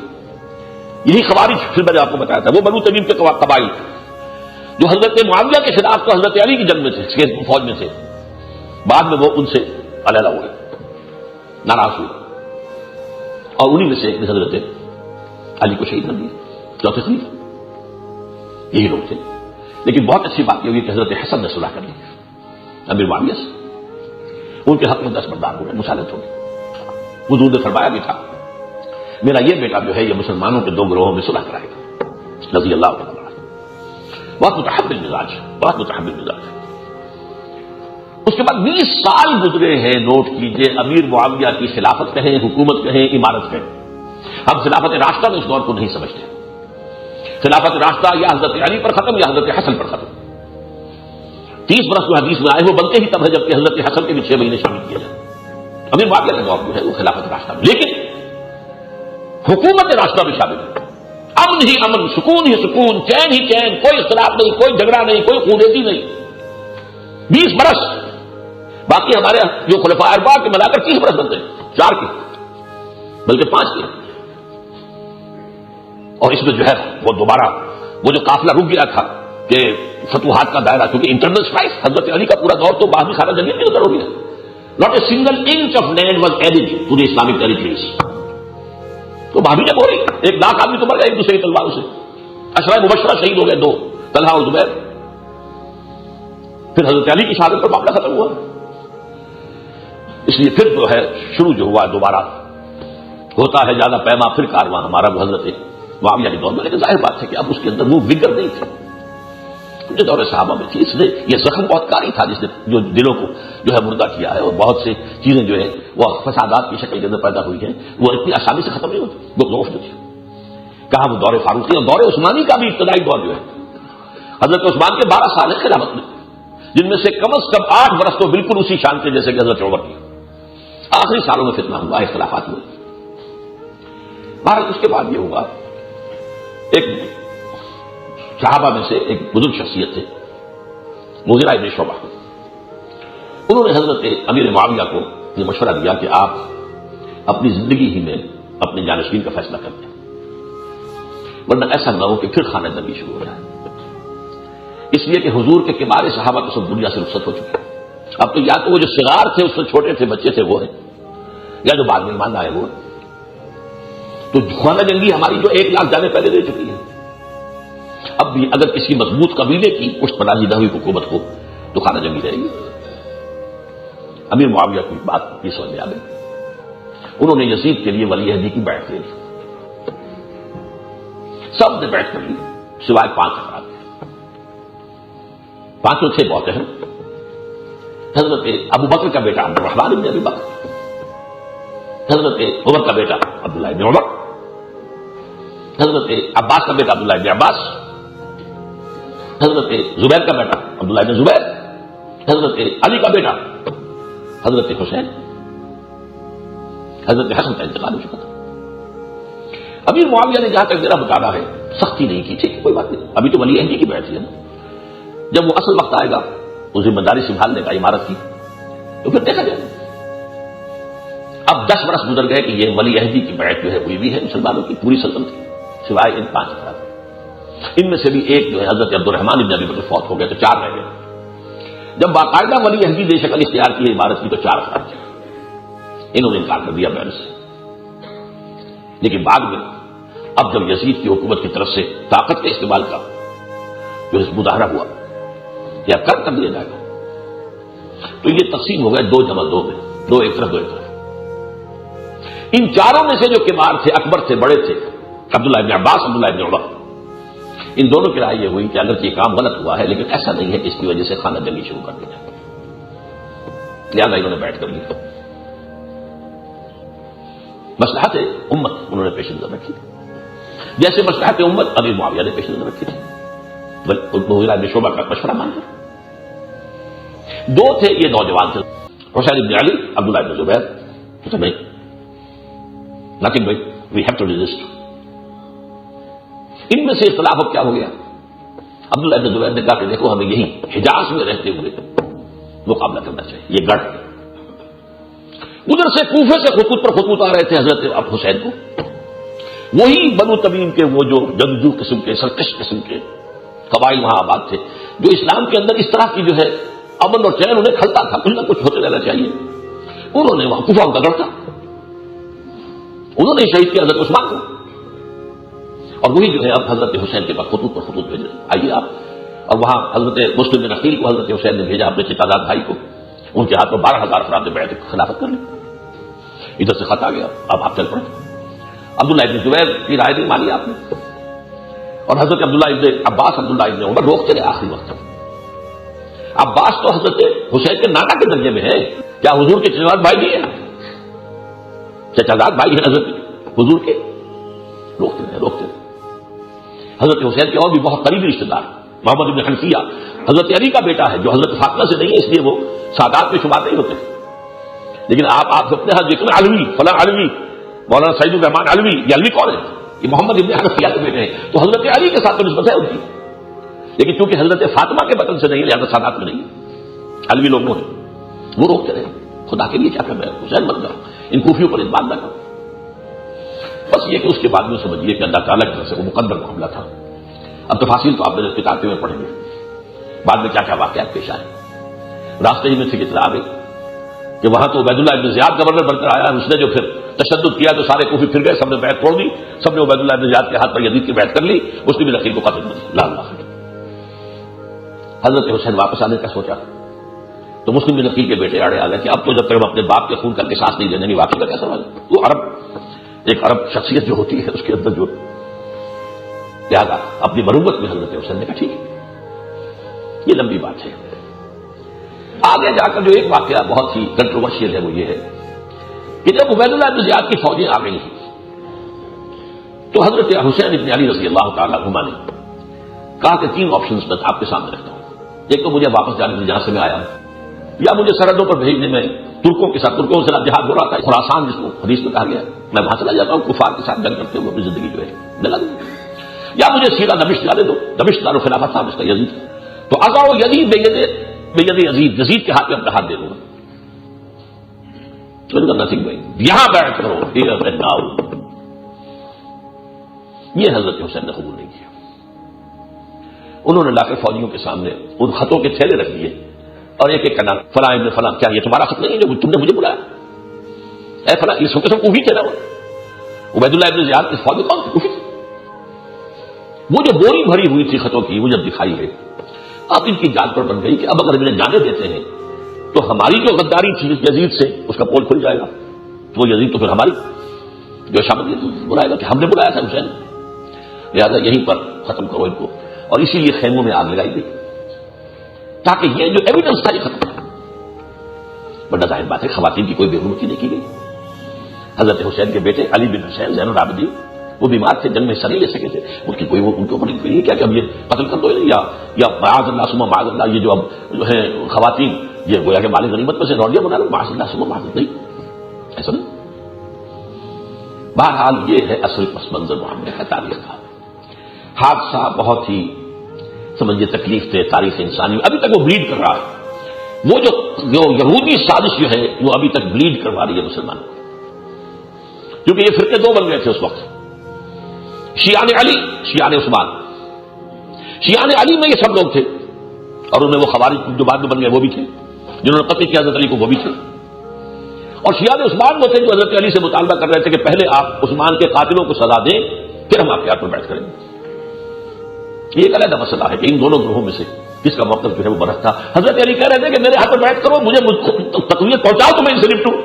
یہی خوارج پھر میں نے آپ کو بتایا تھا، وہ بنو تمیم کے قبائل جو حضرت معاویہ کے خلاف تو حضرت علی کی جنگ میں تھے، فوج میں تھے، بعد میں وہ ان سے علیحدہ ہوئے، ناراض ہوئے، اور انہی میں سے ایک نے حضرت علی کو شہید کر دیا، چوتھے خلیفہ یہی لوگ تھے۔ لیکن بہت اچھی بات یہ ہوئی کہ حضرت حسن نے صلح کر لی امیر معاویہ سے، ان کے حق میں دستبردار ہوئے، مصالحت ہو گئی۔ حضور نے فرمایا بھی تھا میرا یہ بیٹا جو ہے یہ مسلمانوں کے 2 گروہوں میں صلح کرائے گا، رضی اللہ عنہ۔ بہت متحمل مزاج، بہت متحمل مزاج۔ اس کے بعد 20 سال گزرے ہیں، نوٹ کیجئے، امیر معاویہ کی خلافت کہیں، حکومت کہیں، عمارت کہیں۔ ہم خلافت راشدہ میں اس دور کو نہیں سمجھتے۔ خلافت راشدہ یا حضرت علی پر ختم یا حضرت حسن پر ختم۔ 30 برس جو حدیث میں آئے وہ بنتے ہی تب ہے جبکہ حضرت حسن کے بھی 6 مہینے شامل کیے جائیں۔ امیر معاویہ کا دور جو ہے وہ خلافت راشدہ میں، لیکن حکومت راشدہ میں شامل ہے۔ امن ہی امن، سکون ہی سکون، چین ہی چین، کوئی اختلاف نہیں، کوئی جھگڑا نہیں، کوئی خونریزی نہیں۔ 20 برس، باقی ہمارے جو خلفاء اربعہ کے ملا کر 30 برس بنتے ہیں، 4 کے بلکہ 5 کے۔ اور اس میں جو ہے وہ دوبارہ وہ جو قافلہ رک گیا تھا کہ فتوحات کا دائرہ، کیونکہ انٹرنل اسٹرائک حضرت علی کا پورا دور تو باہمی خانہ جنگیت میں ادھر ہو گیا۔ Not a single inch of land was added to the Islamic territories. تو بھابھی جب ہو رہی 1 لاکھ آدمی تو مر گئے ایک دوسرے کی تلواروں سے، عشرہ مبشرہ شہید ہو گئے 2، طلحہ اور زبیر۔ پھر حضرت علی کی شہادت پر معاملہ ختم ہوا۔ اس لیے پھر جو ہے شروع جو ہوا دوبارہ ہوتا ہے زیادہ پیما پھر کارواں ہمارا وہ حضرت معاویہ کے دور میں، لیکن ظاہر بات ہے کہ اب اس کے اندر وہ وگر نہیں تھی جو دور صحابہ میں تھی۔ اس نے یہ زخم بہت کاری تھا جس نے جو دلوں کو جو ہے مردہ کیا ہے، اور بہت سی چیزیں جو ہے وہ فسادات کی شکل کے اندر پیدا ہوئی ہیں، وہ اتنی آسانی سے ختم نہیں ہوتی۔ وہ ضعف جو تھی کہاں وہ دور فاروقی اور دور عثمانی کا بھی ابتدائی دور جو ہے، حضرت عثمان کے 12 سال ہے خلافت میں، جن میں سے کم از کم 8 برس تو بالکل اسی شان کے جیسے کہ حضرت عمر کی۔ آخری سالوں میں فتنہ ہوا، اختلافات ہوئے۔ بہرحال اس کے بعد یہ ہوا، ایک صحابہ میں سے ایک بزرگ شخصیت تھے مغیرہ ابن شعبہ، انہوں نے حضرت امیر معاویہ کو یہ مشورہ دیا کہ آپ اپنی زندگی ہی میں اپنے جانشین کا فیصلہ کر دیں، ورنہ ایسا نہ ہو کہ پھر خانہ جنگی شروع ہو جائے۔ اس لیے کہ حضور کے کبار صحابہ تو سب دنیا سے رخصت ہو چکے، اب تو یا تو وہ جو صغار تھے اس میں چھوٹے تھے بچے تھے وہ ہیں، یا جو بعد میں ایمان لائے وہ ہیں۔ تو خانہ جنگی ہماری جو 1 لاکھ جانے پہلے دے چکی ہے، اب بھی اگر کسی مضبوط قبیلے کی پشت پناہی نہ ہوئی حکومت کو تو خانہ جنگی رہے گی۔ امیر معاویہ کی بات یہ سمجھ میں آ گئی، انہوں نے یزید کے لیے ولی عہدی کی بیعت لے لی، سب نے بیعت کر لی سوائے 5 افراد، 5 تھے بہت اہم۔ حضرت ابو بکر کا بیٹا عبد الرحمن ابن ابی بکر، حضرت عمر کا بیٹا عبداللہ ابن عمر، حضرت عباس کا بیٹا عبداللہ ابن عباس، حضرت زبیر کا بیٹا عبداللہ ابن زبیر، حضرت علی کا بیٹا حضرت حسین۔ حضرت حسن کا انتقال ہو چکا تھا۔ امیر معاویہ نے جہاں تک میرا مطالعہ ہے سختی نہیں کی، ٹھیک ہے کوئی بات نہیں، ابھی تو ولی عہدی کی بیعت ہے نا، جب وہ اصل وقت آئے گا وہ ذمہ داری سنبھالنے کا عمارت کی تو پھر دیکھا جائے گا۔ اب 10 برس گزر گئے کہ یہ ولی عہدی کی بیعت جو ہے ہوئی بھی ہے مسلمانوں کی پوری سلطنت کی، سوائے ان 5 افراد، ان میں سے بھی ایک جو ہے حضرت عبد الرحمن ابن ابی بکر فوت ہو گئے تو 4 رہ گئے۔ جب باقاعدہ ولی عہدی نے شکل اختیار کی عمارت کی تو 4 افراد تھے، انہوں نے انکار کر دیا بیعت سے۔ لیکن بعد میں اب جب یزید کی حکومت کی طرف سے طاقت کے استعمال کا جو مظاہرہ ہوا کہ اب کر دیا جائے گا، تو یہ تقسیم ہو گئے 2 جمع 2 میں، 2 ایک طرف 2 ایک طرف۔ ان 4 میں سے جو کبار تھے، اکبر تھے، بڑے تھے، عبداللہ ابن عباس، عبداللہ ابن عمر، ان دونوں کی رائے یہ ہوئی کہ اگر یہ کام غلط ہوا ہے لیکن ایسا نہیں ہے کہ اس کی وجہ سے خانہ جنگی شروع کر دی جائے، لہٰذا انہوں نے بیٹھ کر لی۔ مصلحت امت انہوں نے پیش نظر رکھی، جیسے مصلحت امت امیر معاویہ نے پیش نظر رکھی تھی، مغیرہ ابن شعبہ کا مشورہ مان کر۔ 2 تھے یہ نوجوان تھے، حسین ابن علی، عبداللہ ابن زبیر، تو نہیں nothing but we have to resist۔ ان میں سے اختلاف اب کیا ہو گیا، عبداللہ ابن زبیر نے کہا کہ دیکھو ہمیں یہی حجاز میں رہتے ہوئے مقابلہ کرنا چاہیے، یہ گڑھ ہے۔ ادھر سے کوفے سے خطوط پر خطوط آ رہے تھے حضرت حسین کو، وہی بنو تمیم کے وہ جو جنگجو قسم کے، سرکش قسم کے قبائل وہاں آباد تھے جو اسلام کے اندر اس طرح کی جو ہے امن اور چین انہیں کھلتا تھا، کچھ نہ کچھ ہوتے رہنا چاہیے. انہوں نے وہاں کوفہ ان کا گڑھ تھا، انہوں نے شہید کیا حضرت عثمان کو، اور وہی جو ہے اب حضرت حسین کے پاس خطوط پر خطوط بھیج رہے آئیے آپ. اور وہاں حضرت مسلم بن عقیل کو حضرت حسین نے بھیجا اپنے چچا بھائی کو، ان کے ہاتھ میں 12,000 افراد نے بیعت خلافت کر لی. ادھر سے خط آ گیا، اب آپ چل پڑے. عبداللہ ابن زبیر کی رائے نہیں مانی آپ نے، اور حضرت عبداللہ ابن عباس، عبداللہ ابن عمر روکتے رہے آخری وقت تک. عباس تو حضرت حسین کے نانا کے درجے میں ہے، کیا حضور کے چچا بھائی نہیں ہے؟ چچا بھائی ہیں حضرت حضور کے. روکتے رہے. حضرت حسین کے اور بھی بہت قریبی رشتے دار محمد ابن حنفیہ حضرت علی کا بیٹا ہے، جو حضرت فاطمہ سے نہیں ہے، اس لیے وہ سادات میں شمار نہیں ہوتے. لیکن آپ اپنے ہاتھ دیکھیں علوی فلاں علوی، مولانا سعید الرحمان علوی، یہ علوی کون ہے؟ یہ محمد ابن حنفیہ کے بیٹے ہیں، تو حضرت علی کے ساتھ تو نسبت ہے ان کی. لیکن چونکہ حضرت فاطمہ کے وطن سے نہیں ہے لہٰذا سادات میں نہیں ہے، علوی لوگ وہ ہیں. وہ روکتے رہے. خدا کے لیے کیا کر رہے ہیں؟ حسین بن جاؤ، ان کوفیوں پر اعتماد نہ کرو. بس یہ کہ اس کے بعد میں سمجھیے کہ اللہ تعالیٰ کی طرف سے وہ مقدر معاملہ تھا. اب تفاصیل تو آپ میرے کتابیں میں پڑھیں گے، بعد میں کیا کیا واقعات پیش آئے. راستے ہی میں سے اطلاع آ گئی کہ وہاں تو عبید اللہ ابن زیاد گورنر بن کر آیا، اس نے جو پھر تشدد کیا تو سارے کوفی پھر گئے، سب نے بیعت توڑ دی، سب نے عبید اللہ ابن زیاد کے ہاتھ پر یزید کی بیعت کر لی، مسلم بن عقیل کو قتل کر دیا. لا اللہ. حضرت حسین واپس آنے کا سوچا تو مسلم بن عقیل کے بیٹے آڑے آ گئے کہ اب تو جب تک ہم اپنے باپ کے خون کر کے سانس نہیں دینے گے واپس کا کیا سوال ہے. وہ ایک عرب شخصیت جو ہوتی ہے اس کے اندر جو لہٰذا اپنی مروت میں حضرت حسین نے کہا ٹھیک ہے. یہ لمبی بات ہے. آگے جا کر جو ایک واقعہ بہت ہی کنٹروورشیل ہے وہ یہ ہے کہ جب عبید اللہ ابن زیاد کی فوجیں آ گئی تو حضرت حسین ابن علی رضی اللہ تعالیٰ عنہما نے کہا کہ 3 آپشنز میں آپ کے سامنے رکھتا ہوں. ایک تو مجھے واپس جانے میں جہاں سے میں آیا ہوں، یا مجھے سرحدوں پر بھیجنے میں ترکوں کے ساتھ جہاد ہو رہا تھا خراسان جس کو حدیث میں کہا گیا، میں وہاں چلا جاتا ہوں کفار کے ساتھ جنگ کرتے ہوئے اپنی زندگی جو ہے دلا دوں، یا مجھے سیدھا دمشق جانے دو. دمشق دار الخلافت صاحب اس کا یزید، تو ازاؤ یزید بے ید یزید کے ہاتھ میں اپنا ہاتھ دے دوں گا. نتھنگ بھائی یہاں بیٹھ کرو. یہ حضرت حسین نے قبول نہیں کیا. انہوں نے لا کے فوجیوں کے سامنے ان خطوں کے تھیلے رکھ دیے اور ایک ایک کا نام فلاں ابن فلاں، کیا یہ تمہارا خط نہیں ہے جو تم نے مجھے بلایا؟ اے فلاں، یہ سب کوفی تھے نا. عبید اللہ ابن زیاد کی فوج کون کوفی تھی. وہ جو بوری بھری ہوئی تھی خطوں کی وہ جب دکھائی ہے، اب ان کی جان پر بن گئی کہ اب اگر انہیں جانے دیتے ہیں تو ہماری جو غداری تھی یزید سے اس کا پول کھل جائے گا. وہ یزید تو پھر ہماری جو شامل بلائے گا کہ ہم نے بلایا تھا حسین. لہٰذا یہیں پر ختم کرو ان کو، اور اسی لیے خیموں میں آگ لگائی گئی تاکہ یہ جو ایویڈنس تھا یہ ختم ہو. بڑا ظاہر بات ہے خواتین کی کوئی بے حرمتی نہیں کی گئی. حضرت حسین کے بیٹے علی بن حسین زین العابدین وہ بیمار تھے، جنگ میں حصہ نہیں لے سکے تھے. ان کی کوئی ان کے اوپر نہیں کیا کہ اب یہ قتل کر دو یا معاذ اللہ ثم معاذ اللہ، یہ جو اب جو ہے خواتین یہ گویا کہ مال غنیمت میں سے روڈیاں بنا لو، معاذ اللہ ثم معاذ اللہ. نہیں، ایسا نہیں. بہرحال یہ ہے اصل پس منظر معاملے کا تاریخ کا. حادثہ بہت ہی سمجھیے تکلیف تھے تاریخ انسانی، ابھی تک وہ بلیڈ کر رہا ہے. وہ جو یہودی سازش جو ہے وہ ابھی تک بلیڈ کروا رہی ہے مسلمانوں کو، کیونکہ یہ فرقے 2 بن گئے تھے اس وقت، شیعان علی، شیعان عثمان. شیعان علی میں یہ سب لوگ تھے اور ان میں وہ خوارج جو بعد میں بن گئے وہ بھی تھے، جنہوں نے قتل کیا حضرت علی کو وہ بھی تھے. اور شیعان عثمان وہ تھے جو حضرت علی سے مطالبہ کر رہے تھے کہ پہلے آپ عثمان کے قاتلوں کو سزا دیں پھر ہم آپ کے ہاتھ پر بیٹھ کریں گے. یہ ایک علیحدہ مسئلہ ہے کہ ان دونوں گروہوں میں سے کس کا موقف جو ہے وہ برحق تھا. حضرت علی کہہ رہے تھے کہ میرے ہاتھ پر بیعت کرو، مجھے تقویت پہنچاؤ تو میں ان سے نپٹوں.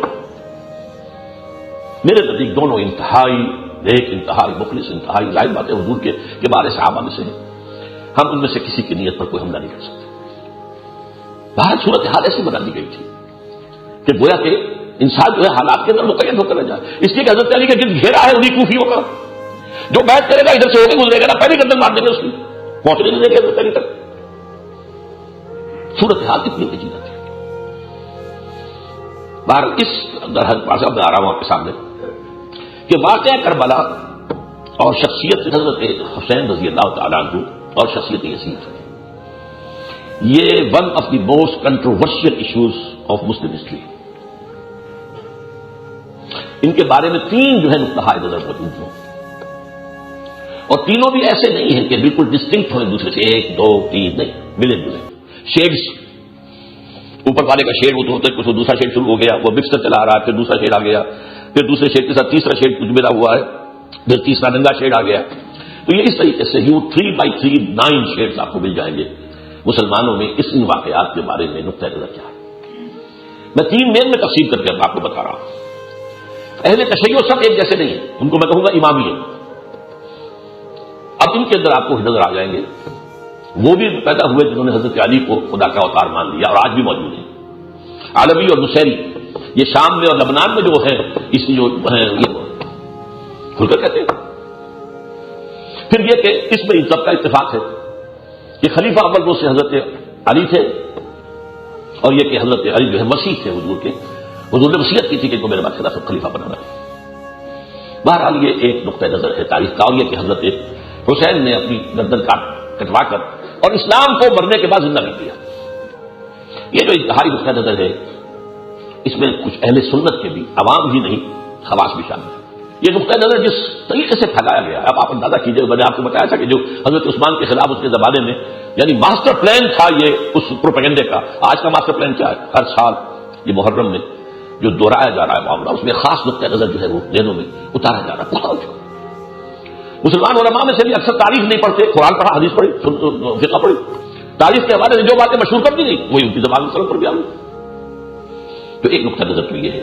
میرے نزدیک دونوں انتہائی ایک انتہائی مخلص، انتہائی ظاہر بات ہے حضور کے بارے صحابہ میں سے ہیں. ہم ان میں سے کسی کی نیت پر کوئی حملہ نہیں کر سکتے. باہر صورت حال ایسی بنا دی گئی تھی کہ گویا کہ انسان جو ہے حالات کے اندر مقید ہو کر رہ جائے. اس لیے کہ حضرت علی کا گرد گھیرا ہے انہیں کوفیوں کا، جو بیعت کرے گا ادھر سے ہو کے گزرے گا نا پہلے گردن مار دیں گے، اس کی پہنچنے نہیں دیں گے حضرت علی تک. صورت حال کتنی پیچیدہ تھی. باہر اس درحد پاس اب آ رہا ہوں آپ کے سامنے کہ واقعہ کربلا اور شخصیت حضرت حسین رضی اللہ تعالیٰ عنہ اور شخصیت یزید یہ one of the most controversial issues of Muslim history. ان کے بارے میں 3 جو ہے نقطۂ نظر موجود ہیں. اور تینوں بھی ایسے نہیں ہیں کہ بالکل ڈسٹنکٹ ہو ایک دوسرے سے، 1 2 3 نہیں، ملے جلے شیڈس. اوپر والے کا شیڈ وہ تو ہوتا ہے، کچھ دوسرا شیڈ شروع ہو گیا، وہ مکس کر چلا آ رہا ہے، پھر دوسرا شیڈ آ گیا، پھر دوسرے شیڈ کے ساتھ تیسرا شیڈ کچھ ملا ہوا ہے، پھر تیسرا ننگا شیڈ آ گیا. تو یہ اس طریقے سے 3x3 9 شیڈز آپ کو مل جائیں گے مسلمانوں میں. اس ان واقعات کے بارے میں نقطۂ نظر کیا ہے، میں 3 مین میں تقسیم کر کے آپ کو بتا رہا ہوں. اہل تشیع سب ایک جیسے نہیں ہیں، ان کو میں کہوں گا امامی ہیں. اب ان کے اندر آپ کو نظر آ جائیں گے وہ بھی پیدا ہوئے جنہوں نے حضرت علی کو خدا کا اوتار مان لیا اور آج بھی موجود ہیں. علوی اور نصیری یہ شام میں اور لبنان میں جو ہے اس کی جو ہے یہ کھل کر کہتے ہیں. پھر یہ کہ اس میں ان سب کا اتفاق ہے کہ خلیفہ اول وہ سے حضرت علی تھے، اور یہ کہ حضرت علی جو ہے مسیح تھے حضور کے. حضور نے وصیت کی تھی کہ ان کو میرے بعد خلیفہ بنانا ہے. بہرحال یہ ایک نقطۂ نظر ہے تاریخ کا. اور یہ کہ حضرت حسین نے اپنی گردن کٹوا کر اور اسلام کو مرنے کے بعد زندہ کر دیا. یہ جو انتہائی نقطۂ نظر ہے اس میں کچھ اہل سنت کے بھی، عوام ہی نہیں خواص بھی شامل ہے. یہ نقطۂ نظر جس طریقے سے پھیلایا گیا، اب آپ اندازہ کیجئے، میں نے آپ کو بتایا تھا کہ جو حضرت عثمان کے خلاف اس کے زمانے میں یعنی ماسٹر پلان تھا یہ اس پروپیگنڈے کا. آج کا ماسٹر پلان کیا ہے؟ ہر سال یہ محرم میں جو دہرایا جا رہا ہے معاملہ، اس میں خاص نقطۂ نظر جو ہے وہ ذہنوں میں اتارا جا رہا ہے. مسلمان علماء میں سے بھی اکثر تاریخ نہیں پڑھتے، قرآن پڑھا، حدیث پڑھی، فقہ پڑھی، تاریخ کے حوالے سے جو باتیں مشہور کر دی گئی وہی ان کی زبان میں پر بھی آ گئی. تو ایک نقطۂ نظر تو یہ ہے.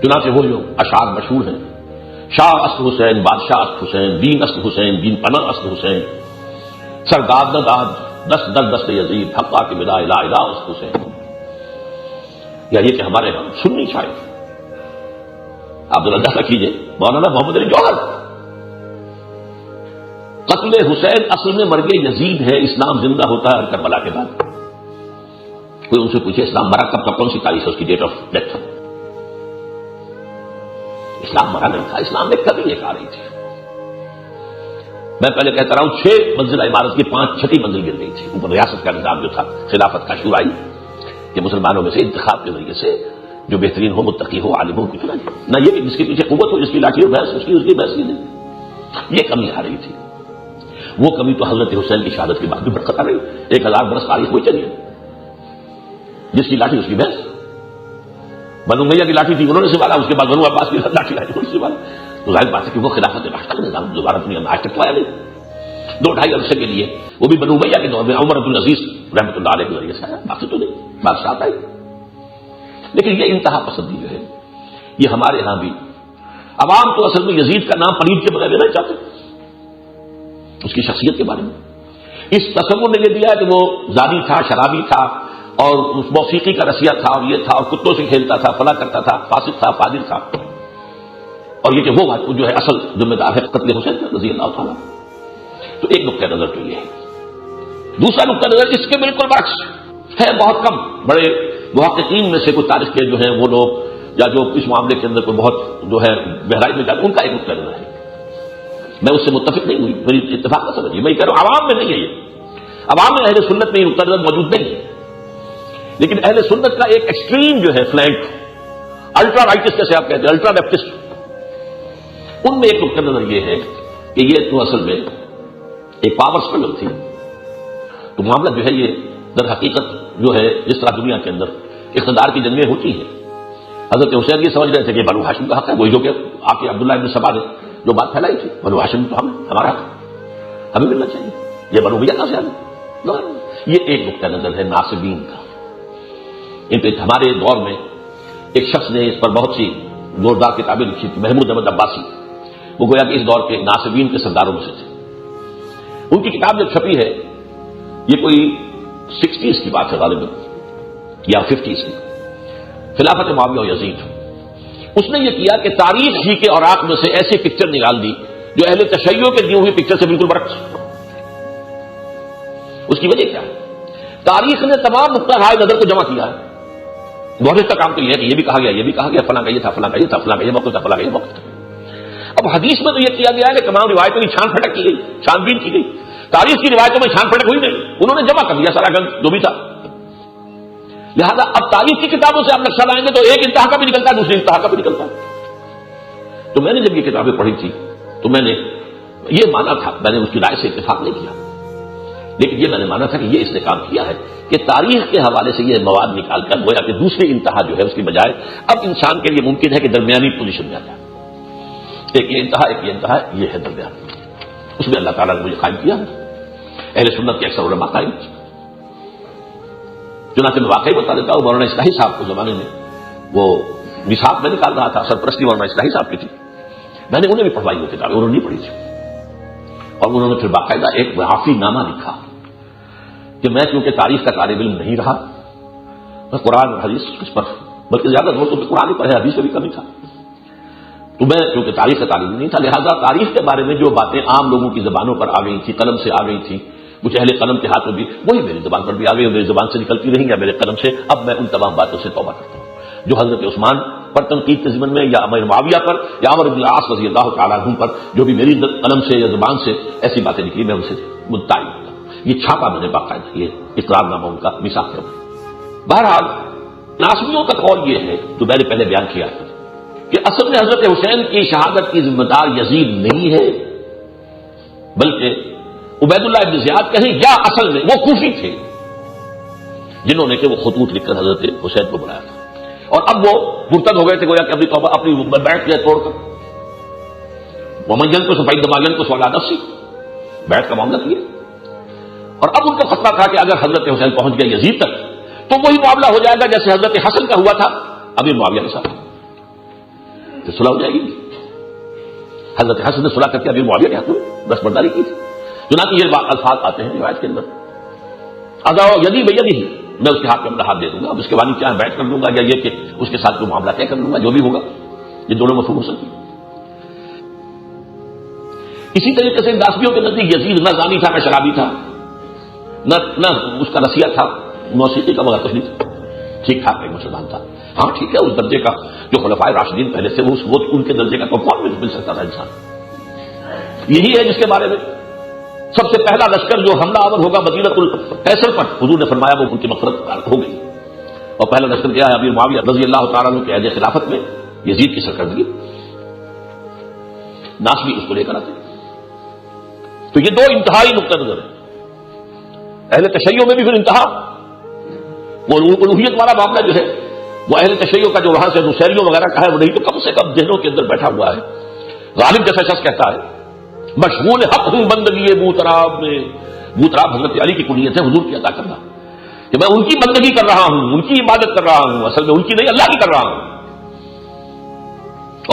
چنانچہ وہ جو اشعار مشہور ہیں، شاہ اصل حسین، بادشاہ اصل حسین، دین اصل حسین، دین پناہ اصل حسین، سرداد نہ داد دست در دست یزید، حقا کے بلا الہ الہ اصل حسین. یا یہ کہ ہمارے ہم سنی شاعر آپ ذرا اندازہ کیجیے، مولانا محمد علی جوہر، قتل حسین اصل میں مرگ یزید ہے، اسلام زندہ ہوتا ہے کربلا کے بعد. کوئی ان سے پوچھے اسلام مرا کب، کون سی تاریخ ہے اس کی ڈیٹ آف ڈیتھ؟ اسلام مرا نہیں تھا، اسلام میں کبھی ایک آ رہی تھی. میں پہلے کہتا رہا ہوں 6 منزلہ عمارت کی 5 منزل گر گئی تھی. اوپر ریاست کا نظام جو تھا، خلافت کا شورائی کہ مسلمانوں میں سے انتخاب کے ذریعے سے جو بہترین ہو، متقی ہو، عالم ہو، کچھ نہ یہ کہ جس کے پیچھے قوت ہو، جس کی لاٹھی ہو بحث، اس کی بحث ہی نہیں. یہ کمی آ رہی تھی. وہ کمی تو حضرت حسین کی شہادت کے بعد بھی برقرار رہی. 1000 برس تاریخ کوئی چلیے، جس کی لاٹھی اس کی بحث. بنو امیہ کی لاٹھی تھی، انہوں نے سنبھالا، اس کے بعد بنو عباس کی لاٹھی آئی، انہوں نے سنبھالا. تو ظاہر بات ہے کہ وہ خلافت راشدہ کا نظام دوبارہ دنیا میں آج تک تو آیا نہیں. 2-2.5 عرصے کے لیے، وہ بھی بنو امیہ کے دور میں عمر عبد العزیز رحمۃ اللہ علیہ کے ذریعے سے آیا، باقی تو نہیں، بادشاہ آئی. لیکن یہ انتہا پسندی جو ہے یہ ہمارے ہاں بھی، عوام تو اصل میں یزید کا نام پلید کے بغیر لینا چاہتے، اس کی شخصیت کے بارے میں اس تصور نے یہ دیا ہے کہ وہ زانی تھا، شرابی تھا، اور اس موسیقی کا رسیا تھا، اور یہ تھا، اور کتوں سے کھیلتا تھا، فلاں کرتا تھا، فاسق تھا، فاجر تھا. اور یہ کہ وہ جو ہے اصل ذمہ دار ہے قتل حسین رضی اللہ تعالیٰ. تو ایک نقطۂ نظر تو یہ ہے. دوسرا نقطۂ نظر اس کے بالکل برعکس ہے. بہت کم بڑے محققین میں سے کوئی تاریخ کے جو ہیں وہ لوگ، یا جو اس معاملے کے اندر کوئی بہت جو ہے گہرائی میں جاتے، ان کا ایک نقطۂ نظر ہے. میں اس سے متفق نہیں ہوئی، میری اتفاق نہ سمجھیے. میں یہ کہہ رہا ہوں عوام میں نہیں ہے. یہ عوام میں اہل سنت میں یہ نقطۂ نظر موجود نہیں ہے. لیکن اہل سنت کا ایک ایکسٹریم جو ہے فلینک، الٹرا رائٹس جیسے آپ کہتے ہیں، الٹرا لیفٹسٹ، ان میں ایک نقطۂ نظر یہ ہے کہ یہ تو اصل میں ایک پاور اسٹرگل تھی. تو معاملہ جو ہے یہ در حقیقت جو ہے جس طرح دنیا کے اندر اقتدار کی جنگیں ہوتی ہیں، حضرت حسین یہ سمجھ رہے تھے کہ بنو ہاشم کا حق ہے. وہی جو کہ آپ کے عبداللہ ابن سبا نے جو بات پھیلائی تھی، بنو ہاشم تو ہمارا حق، ہمیں ملنا چاہیے، یہ بنو امیہ کہاں سے آئے. یہ ایک نقطۂ نظر ہے ناصبین کا. ہمارے دور میں ایک شخص نے اس پر بہت سی زوردار کتابیں لکھی تھی، محمود احمد عباسی. وہ گویا کہ اس دور کے ناصبین کے سرداروں میں سے تھے. ان کی کتاب جب چھپی ہے، یہ کوئی 60s کی بات ہے غالباً یا 50s کی، خلافت معاویہ و یزید. اس نے یہ کیا کہ تاریخ ہی کے اوراق میں سے ایسی پکچر نکال دی جو اہل تشیع کے دی ہوئی پکچر سے بالکل برعکس. اس کی وجہ کیا ہے؟ تاریخ نے تمام نقطہ نظر کو جمع کیا ہے. مورخ کا کام تو یہ ہے کہ یہ بھی کہا گیا، یہ بھی کہا گیا، فلاں کا یہ تھا، فلاں کا یہ تھا، فلاں کا یہ موقف تھا، فلاں کا یہ موقف تھا. اب حدیث میں تو یہ کیا گیا ہے کہ تمام روایتوں کی چھان پھٹک کی گئی، چھان بین کی گئی. تاریخ کی روایتوں میں چھان پھٹک ہوئی نہیں، انہوں نے جمع کر دیا سارا گند جو بھی تھا. لہذا اب تاریخ کی کتابوں سے آپ نقشہ لائیں گے تو ایک انتہا کا بھی نکلتا ہے، دوسری انتہا کا بھی نکلتا ہے. تو میں نے جب یہ کتابیں پڑھی تھی تو میں نے یہ مانا تھا، میں نے اس کی رائے سے اتفاق نہیں کیا، لیکن یہ میں نے مانا تھا کہ یہ اس نے کام کیا ہے کہ تاریخ کے حوالے سے یہ مواد نکال کر گویا کہ دوسری انتہا جو ہے اس کی بجائے اب انسان کے لیے ممکن ہے کہ درمیانی پوزیشن میں آ جائے، ایک یہ انتہا یہ ہے درمیان، اس میں اللہ تعالیٰ نے مجھے قائم کیا ہے۔ اہل سنت کے اکثر علماء قائم، چنانچہ میں واقعی بتا دیتا ہوں، مولانا اصلاحی صاحب کے زمانے میں وہ نصاب میں نکال رہا تھا، سرپرستی مولانا اصلاحی صاحب کی تھی، میں نے انہیں بھی پڑھوائی وہ کتابیں، انہوں نے نہیں پڑھی تھی، اور انہوں نے پھر باقاعدہ ایک معافی نامہ لکھا کہ میں چونکہ تاریخ کا طالب علم نہیں رہا، میں قرآن اور حدیث اس پر بلکہ زیادہ زور تو قرآن ہی پر ہے، حدیث سے بھی کمی تھا، تو میں چونکہ تاریخ کا طالب علم نہیں تھا، لہذا تاریخ کے بارے میں جو باتیں عام لوگوں کی زبانوں پر آ گئی تھی، قلم سے آ گئی تھی، کچھ اہل قلم کے ہاتھوں بھی، وہی میری زبان پر بھی آ گئی اور میری زبان سے نکلتی رہیں یا میرے قلم سے، اب میں ان تمام باتوں سے توبہ کرتا ہوں جو حضرت عثمان پر تنقید کے ضمن میں یا امیر معاویہ پر یا عمر بن العاص رضی اللہ تعالیٰ عنہ پر جو بھی میری قلم سے یا زبان سے ایسی باتیں نکلی، میں ان سے متعین ہوتا ہوں۔ یہ چھاپا میں نے باقاعدہ، یہ اقرار نامہ ان کا میثاق ہے۔ بہرحال ناصبیوں کا قول یہ ہے جو میں نے پہلے بیان کیا تھا کہ اصل میں حضرت حسین کی شہادت کی ذمہ دار یزید نہیں ہے، بلکہ عبید اللہ ابن زیاد کہیں یا اصل میں وہ کوفی تھے جنہوں نے کہ وہ خطوط لکھ کر حضرت حسین کو بلایا تھا، اور اب وہ مرتد ہو گئے تھے گویا کہ اپنی توبہ اپنی بیعت کے توڑ کر، ومن کو صفائی دماغن کو سوال نفسی بیعت کا معاملہ کیا، اور اب ان کا خطرہ تھا کہ اگر حضرت حسین پہنچ گئے یزید تک تو وہی معاملہ ہو جائے گا جیسے حضرت حسن کا ہوا تھا ابھی معاویہ کے ساتھ، تو صلح ہو جائے گی۔ حضرت حسن نے صلح کر کے ابھی معاویہ کے ہاتھ میں دستبرداری کی تھی، چنانچہ یہ الفاظ آتے ہیں روایت کے اندر، اذا یدی بیدی، میں اس کے ہاتھ میں اپنا ہاتھ دے دوں گا، اب اس کے بعد چاہے بیعت کر لوں گا یا یہ کہ اس کے ساتھ کوئی معاملہ طے کر لوں گا، جو بھی ہوگا، یہ دونوں مفہوم ہو سکتی ہے۔ اسی طریقے سے ناصبیوں کے نزدیک یزید نہ زانی تھا، نہ شرابی تھا، نہ اس کا نصیحت تھا، موسیقی کا وغیرہ کچھ نہیں تھا، ٹھیک ٹھاک ایک مسلمان تھا۔ ہاں ٹھیک ہے، اس درجے کا جو خلفائے راشدین پہلے سے وہ ان کے درجے کا تو کون مل سکتا تھا انسان، یہی ہے جس کے بارے میں سب سے پہلا لشکر جو حملہ آور ہوگا مدینہ القیصر پر، حضور نے فرمایا وہ ان کی مغفرت ہو گئی، اور پہلا لشکر کیا ہے امیر معاویہ رضی اللہ تعالیٰ عنہ کے عہد خلافت میں یزید کی سرکردگی، ناصبی اس کو لے کر آتے۔ تو یہ دو انتہائی نقطہ نظر ہے، اہل تشیع میں بھی پھر انتہا، وہ الوہیت والا معاملہ جو ہے وہ اہل تشیع کا جو وہاں سے نصیریوں وغیرہ کا ہے وہ نہیں تو کم سے کم ذہنوں کے اندر بیٹھا ہوا ہے۔ غالب جیسا شخص کہتا ہے مشغول حق ہوں بندگی بوتراب میں، بوتراب حضرت علی کی کنیت ہے حضور کی عطا کرنا، کہ میں ان کی بندگی کر رہا ہوں، ان کی عبادت کر رہا ہوں، اصل میں ان کی نہیں اللہ کی کر رہا ہوں،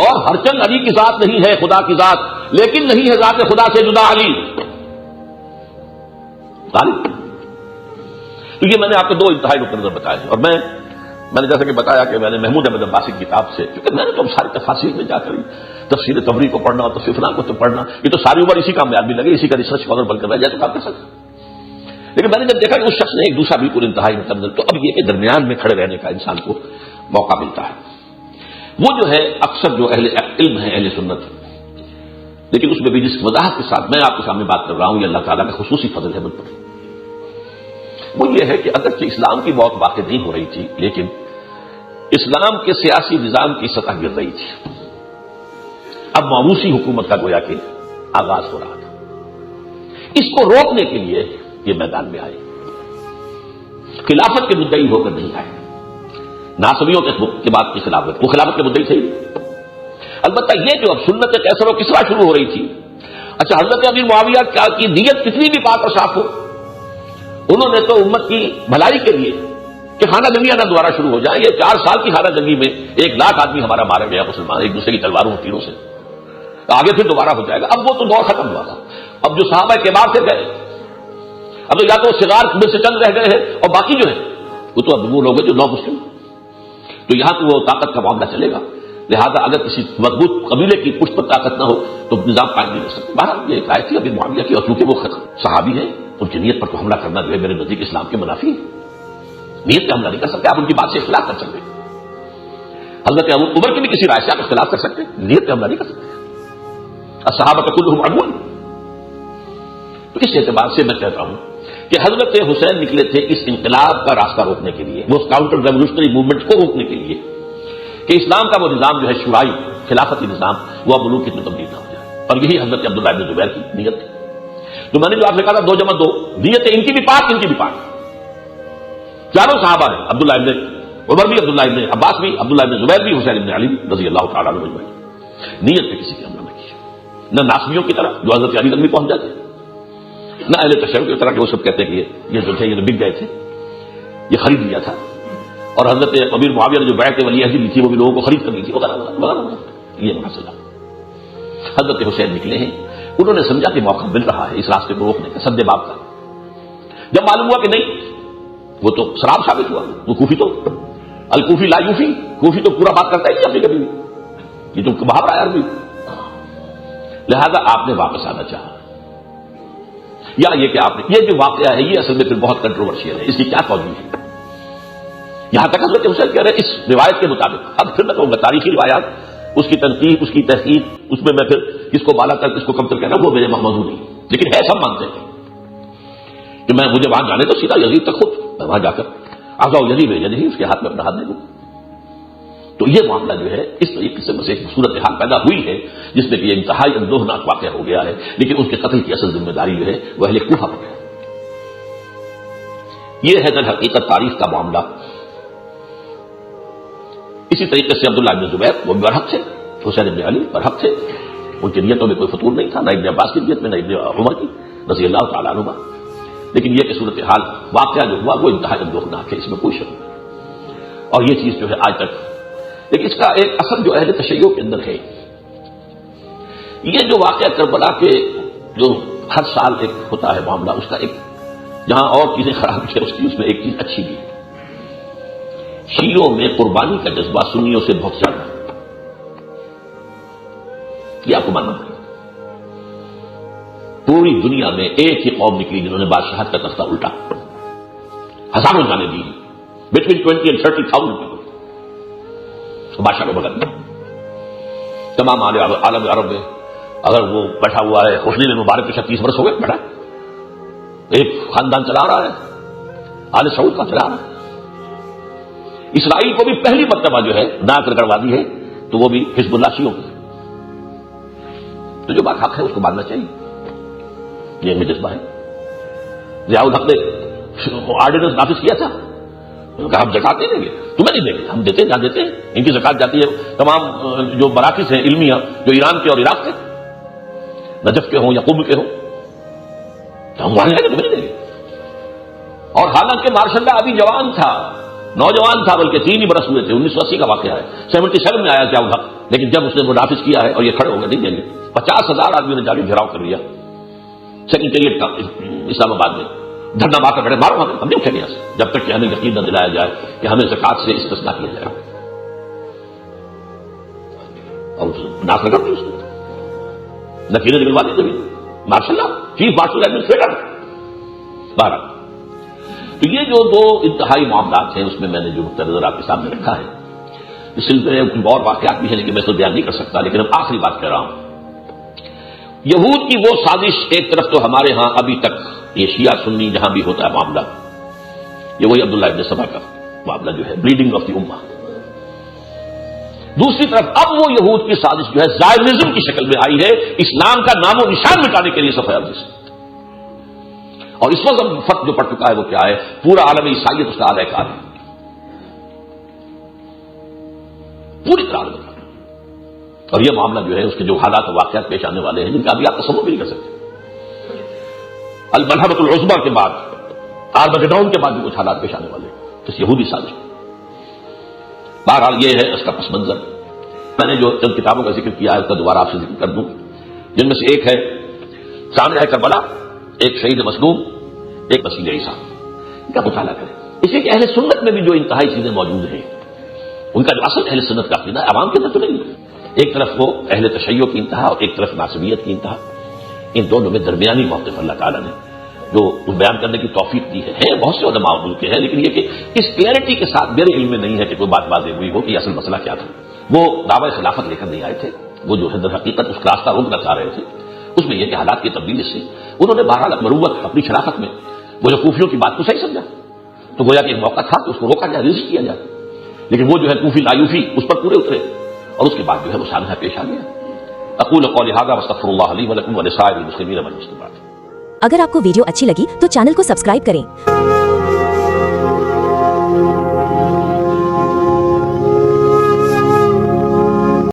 اور ہر چند علی کی ذات نہیں ہے خدا کی ذات، لیکن نہیں ہے ذات خدا سے جدا علی غالب۔ تو یہ میں نے آپ کو دو انتہائی نقطہ نظر بتائے ہیں، اور میں نے جیسا کہ بتایا کہ میں نے محمود احمد عباسی کی کتاب سے، کیونکہ میں نے تو ساری تفاصیل میں جا کر تفسیر طبری کو پڑھنا اور تفسیر فلان کو تو پڑھنا، یہ تو ساری عمر اسی کام میں آدمی لگے، اسی کا ریسرچ اسکالر بن کر رہ جائے تو کام کر سکتے، لیکن میں نے جب دیکھا کہ اس شخص نے ایک دوسرا بالکل انتہائی نقطہ نظر، تو اب یہ کہ درمیان میں کھڑے رہنے کا انسان کو موقع ملتا ہے، وہ جو ہے اکثر جو اہل علم ہے اہل سنت، لیکن اس میں بھی جس وضاحت کے ساتھ میں آپ کے سامنے بات کر رہا ہوں یہ اللہ تعالیٰ کا خصوصی فضل ہے مجھ پر، وہ یہ ہے کہ اگرچہ اسلام کی موت واقع نہیں ہو رہی تھی لیکن اسلام کے سیاسی نظام کی سطح گر رہی تھی، اب موروثی حکومت کا گویا کہ آغاز ہو رہا تھا، اس کو روکنے کے لیے یہ میدان میں آئے، خلافت کے مدعی ہو کر نہیں آئے، ناصبیوں کے بعد کی خلافت، وہ خلافت کے مدعی تھے، البتہ یہ جو اب سنت کیسر و کسرا شروع ہو رہی تھی، اچھا حضرت امیر معاویہ کی نیت کتنی بھی پاک اور صاف ہو، انہوں نے تو امت کی بھلائی کے لیے کہ خانہ جنگیاں نہ دوبارہ شروع ہو جائیں، یہ 4 سال کی خانہ جنگی میں 1 لاکھ آدمی ہمارا مارا گیا مسلمان ایک دوسرے کی تلواروں اور تیروں سے، آگے پھر دوبارہ ہو جائے گا، اب وہ تو دور ختم ہوا تھا، اب جو صحابہ کبار سے گئے، اب تو یا تو صغار میں سے چند رہ گئے ہیں اور باقی جو ہے وہ تو اب وہ لوگ ہیں جو نو مسلم، تو یہاں تو وہ طاقت کا معاملہ چلے گا، لہذا اگر کسی مضبوط قبیلے کی پشت پر طاقت نہ ہو تو نظام قائم نہیں ہو سکتا۔ بہرحال یہ ایک آیت تھی ابھی معاویہ کی، اور چونکہ وہ صحابی ہیں ان کی نیت پر تو حملہ کرنا جو ہے میرے نزدیک اسلام کے منافی ہے، نیت پہ حملہ نہیں کر سکتے، آپ ان کی بات سے اختلاف کر سکتے، حضرت عمر کی بھی کسی رائے سے آپ اختلاف کر سکتے، نیت پہ حملہ نہیں کر سکتے، الصحابہ کلھم عدو۔ تو اس اعتبار سے میں کہتا ہوں کہ حضرت حسین نکلے تھے اس انقلاب کا راستہ روکنے کے لیے، وہ کاؤنٹر ریولیوشنری موومنٹ کو روکنے کے لیے کہ اسلام کا وہ نظام جو ہے شورائی خلافتی نظام وہ اب ملوکیت میں تبدیل نہ ہو جائے، اور یہی حضرت عبداللہ ابن زبیر کی نیت تھی. تو میں نے جو آپ سے کہا تھا 2 + 2 نیت ان کی بھی پاک، ان کی بھی پاک. چاروں صحابہ ہیں، عبداللہ ابن عمر بھی، عبداللہ ابن عباس بھی، عبداللہ ابن زبیر بھی، حسین ابن علی رضی اللہ تعالیٰ عنہ اجمعین. نیت پہ کسی کی حملہ نہ کی، نہ ناسبیوں کی طرح جو حضرت علی تک بھی پہنچ جاتے، نہ اہل تشیع کی طرح کہ وہ سب کہتے ہیں کہ یہ جو تھے یہ بک گئے تھے، یہ خرید لیا تھا. اور حضرت امیر معاویہ نے جو بیعت ولی عہد لی تھی وہ بھی لوگوں کو خرید کر دی تھی وغیرہ وغیرہ. یہ مسئلہ. حضرت حسین نکلے ہیں، انہوں نے سمجھا کہ موقع مل رہا ہے اس راستے کو روکنے کا، سد باب کا. جب معلوم ہوا کہ نہیں، وہ تو شراب ثابت ہوا، وہ کوفی تو الکوفی لا یوفی، کوفی تو پورا بات کرتا ہی نہیں اپنی کبھی بھی، یہ تو محاورہ ہے عربی. لہذا آپ نے واپس آنا چاہا، یا یہ کہ آپ نے یہ جو واقعہ ہے یہ اصل میں پھر بہت کنٹروورشیل ہے، اس کی کیا توجہ ہے. یہاں تک حضرت حسین کہہ رہے ہیں اس روایت کے مطابق. اب پھر میں کہوں گا تاریخی روایات، اس کی تنقید، اس کی تحقیق، اس میں پھر کس کو بالا کر کس کو کم تر کہنا وہ میرے موضوع نہیں، لیکن ہے سب مانتے ہیں کہ میں مجھے وہاں جانے تو سیدھا یزید تک خود میں وہاں جا کر آزاؤ یزید یزید اس کے ہاتھ میں اپنا ہاتھ دے دوں. تو یہ معاملہ جو ہے اس طریقے سے بس ایک صورتحال پیدا ہوئی ہے جس میں کہ یہ انتہائی اندوہناک واقعہ ہو گیا ہے، لیکن اس کے قتل کی اصل ذمہ داری جو ہے وہ اہل کوفہ پر ہے. یہ ہے در حقیقت تاریخ کا معاملہ. اسی طریقے سے عبداللہ ابن زبیر وہ بھی برحق تھے، حسین ابن علی برحق تھے، ان کی نیتوں میں کوئی فطور نہیں تھا، نہ ابن عباس کی نیت میں نہ ابن عمر کی رضی اللہ تعالیٰ عنہما. لیکن یہ کہ صورتحال واقعہ جو ہوا وہ انتہائی اندوہناک ہے، اس میں کوئی شک نہیں. اور یہ چیز جو ہے آج تک، لیکن اس کا ایک اثر جو اہل تشیع کے اندر ہے، یہ جو واقعہ کربلا کے جو ہر سال ایک ہوتا ہے معاملہ، اس کا ایک جہاں اور چیزیں خراب ہے اس میں ایک چیز اچھی بھی ہے. شیعوں میں قربانی کا جذبہ سنیوں سے بہت زیادہ ہے، یہ آپ کو ماننا پڑے گا. پوری دنیا میں ایک ہی قوم نکلی جنہوں نے بادشاہت کا تختہ الٹا، ہزاروں جانے دی، بٹوین 20 and 30,000 پیپل بادشاہ کو بدل دیا. تمام عالم عرب میں اگر وہ بیٹھا ہوا ہے حسنین مبارک کے 36 برس ہو گئے بیٹھا، ایک خاندان چلا رہا ہے، آل سعود کا چلا رہا ہے. اسرائیل کو بھی پہلی مرتبہ جو ہے ناک رگڑوا دی ہے تو وہ بھی حزب اللہ شیعوں کی. تو جو بات حق ہے اس کو ماننا چاہیے، یہ ہمیں جذبہ ہے. ضیاء الحق نے آرڈیننس نافذ کیا تھا، کہا ہم زکات نہیں دیں گے، تمہیں نہیں دیں گے، ہم دیتے ہیں جہاں دیتے ہیں. ان کی زکات جاتی ہے تمام جو مراکز ہیں علمیہ جو ایران کے اور عراق کے، نجف کے ہوں یا قم کے ہوں، تو ہم وہاں لیں گے، تمہیں نہیں دیں گے. اور حالانکہ ماشاء اللہ ابھی جوان تھا، نوجوان تھا، بلکہ 3 ہی برس ہوئے تھے. 1980 کا واقعہ ہے، 77 میں آیا ضیاء الحق. لیکن جب اس نے وہ نافذ کیا ہے اور یہ کھڑے ہو گئے نہیں دیں گے، 50,000 آدمیوں نے جاری گھیراؤ کر لیا سیکریٹریٹ کا اسلام آباد میں، دھرنا مار کر بیٹھے، مارو ہم نہیں اٹھیں گے یہاں سے جب تک کہ ہمیں یقین نہ دلایا جائے کہ ہمیں زکات سے استثناء کیا جائے. اور ناک رگڑ دی اس نے، نکیلیں نکلوا دی زمین ماشاء اللہ، چیف مارشل ایڈمنسٹریٹر. بارہ تو یہ جو 2 انتہائی معاملات ہیں اس میں نے جو نقطہ نظر آپ کے سامنے رکھا ہے. اس سلسلے میں اور واقعات بھی ہیں لیکن میں تو بیان نہیں کر سکتا. لیکن اب آخری بات کہہ رہا ہوں، یہود کی وہ سازش ایک طرف تو ہمارے ہاں ابھی تک یہ شیعہ سنی جہاں بھی ہوتا ہے معاملہ، یہ وہی عبداللہ ابن سبا کا معاملہ جو ہے بلیڈنگ آف دی امہ. دوسری طرف اب وہ یہود کی سازش جو ہے زائرنزم کی شکل میں آئی ہے، اسلام کا نام و نشان مٹانے کے لیے صفحہ ارض سے. اور اس وقت فرق جو پڑ چکا ہے وہ کیا ہے، پورا عالم عیسائیت اس کا آلہ کار ہے، پوری طرح. اور یہ معاملہ جو ہے اس کے جو حالات و واقعات پیش آنے والے ہیں جن کا ابھی آپ تصور بھی نہیں کر سکتے. الملحمۃ العظمیٰ کے بعد، آرمگڈون کے بعد بھی کچھ حالات پیش آنے والے ہیں اس یہودی سازش میں. بہرحال یہ ہے اس کا پس منظر. میں نے جو چند کتابوں کا ذکر کیا ہے اس کا دوبارہ آپ سے ذکر کر دوں، جن میں سے ایک ہے سامنے کربلا، ایک شہید مظلوم، ایک وسیلہ عیسیٰ. ان کا مطالعہ کریں. اسی کہ اہل سنت میں بھی جو انتہائی چیزیں موجود ہیں، ان کا جو اصل اہل سنت کا عقیدہ عوام کے اندر تو نہیں ہے. ایک طرف وہ اہل تشیع کی انتہا اور ایک طرف ناصبیت کی انتہا. ان دونوں میں درمیانی موقف اللہ تعالیٰ نے جو بیان کرنے کی توفیق دی ہے. بہت سے علماء کے ہیں لیکن یہ کہ اس کلیئرٹی کے ساتھ میرے علم میں نہیں ہے کہ کوئی بات واضح ہوئی ہو کہ اصل مسئلہ کیا تھا. وہ دعوی خلافت لے کر نہیں آئے تھے، وہ جو ہے در حقیقت اس راستہ روکنا چاہ رہے تھے. اس میں یہ کہ حالات کی تبدیلی سے انہوں نے بہرحال مروت اپنی شرافت میں وہ جو کوفیوں کی بات کو صحیح سمجھا، تو گویا کہ ایک موقع تھا کہ اس کو روکا جائے، ریزسٹ کیا جائے. لیکن وہ جو ہے کوفی لایوفی اس پر پورے اترے اور اس کے بعد جو ہے وہ سانحہ پیش آ گیا. اقول قولی ھذا واستغفر اللہ لی ولکم ولسائر المسلمین والمسلمات. اگر آپ کو ویڈیو اچھی لگی تو چینل کو سبسکرائب کریں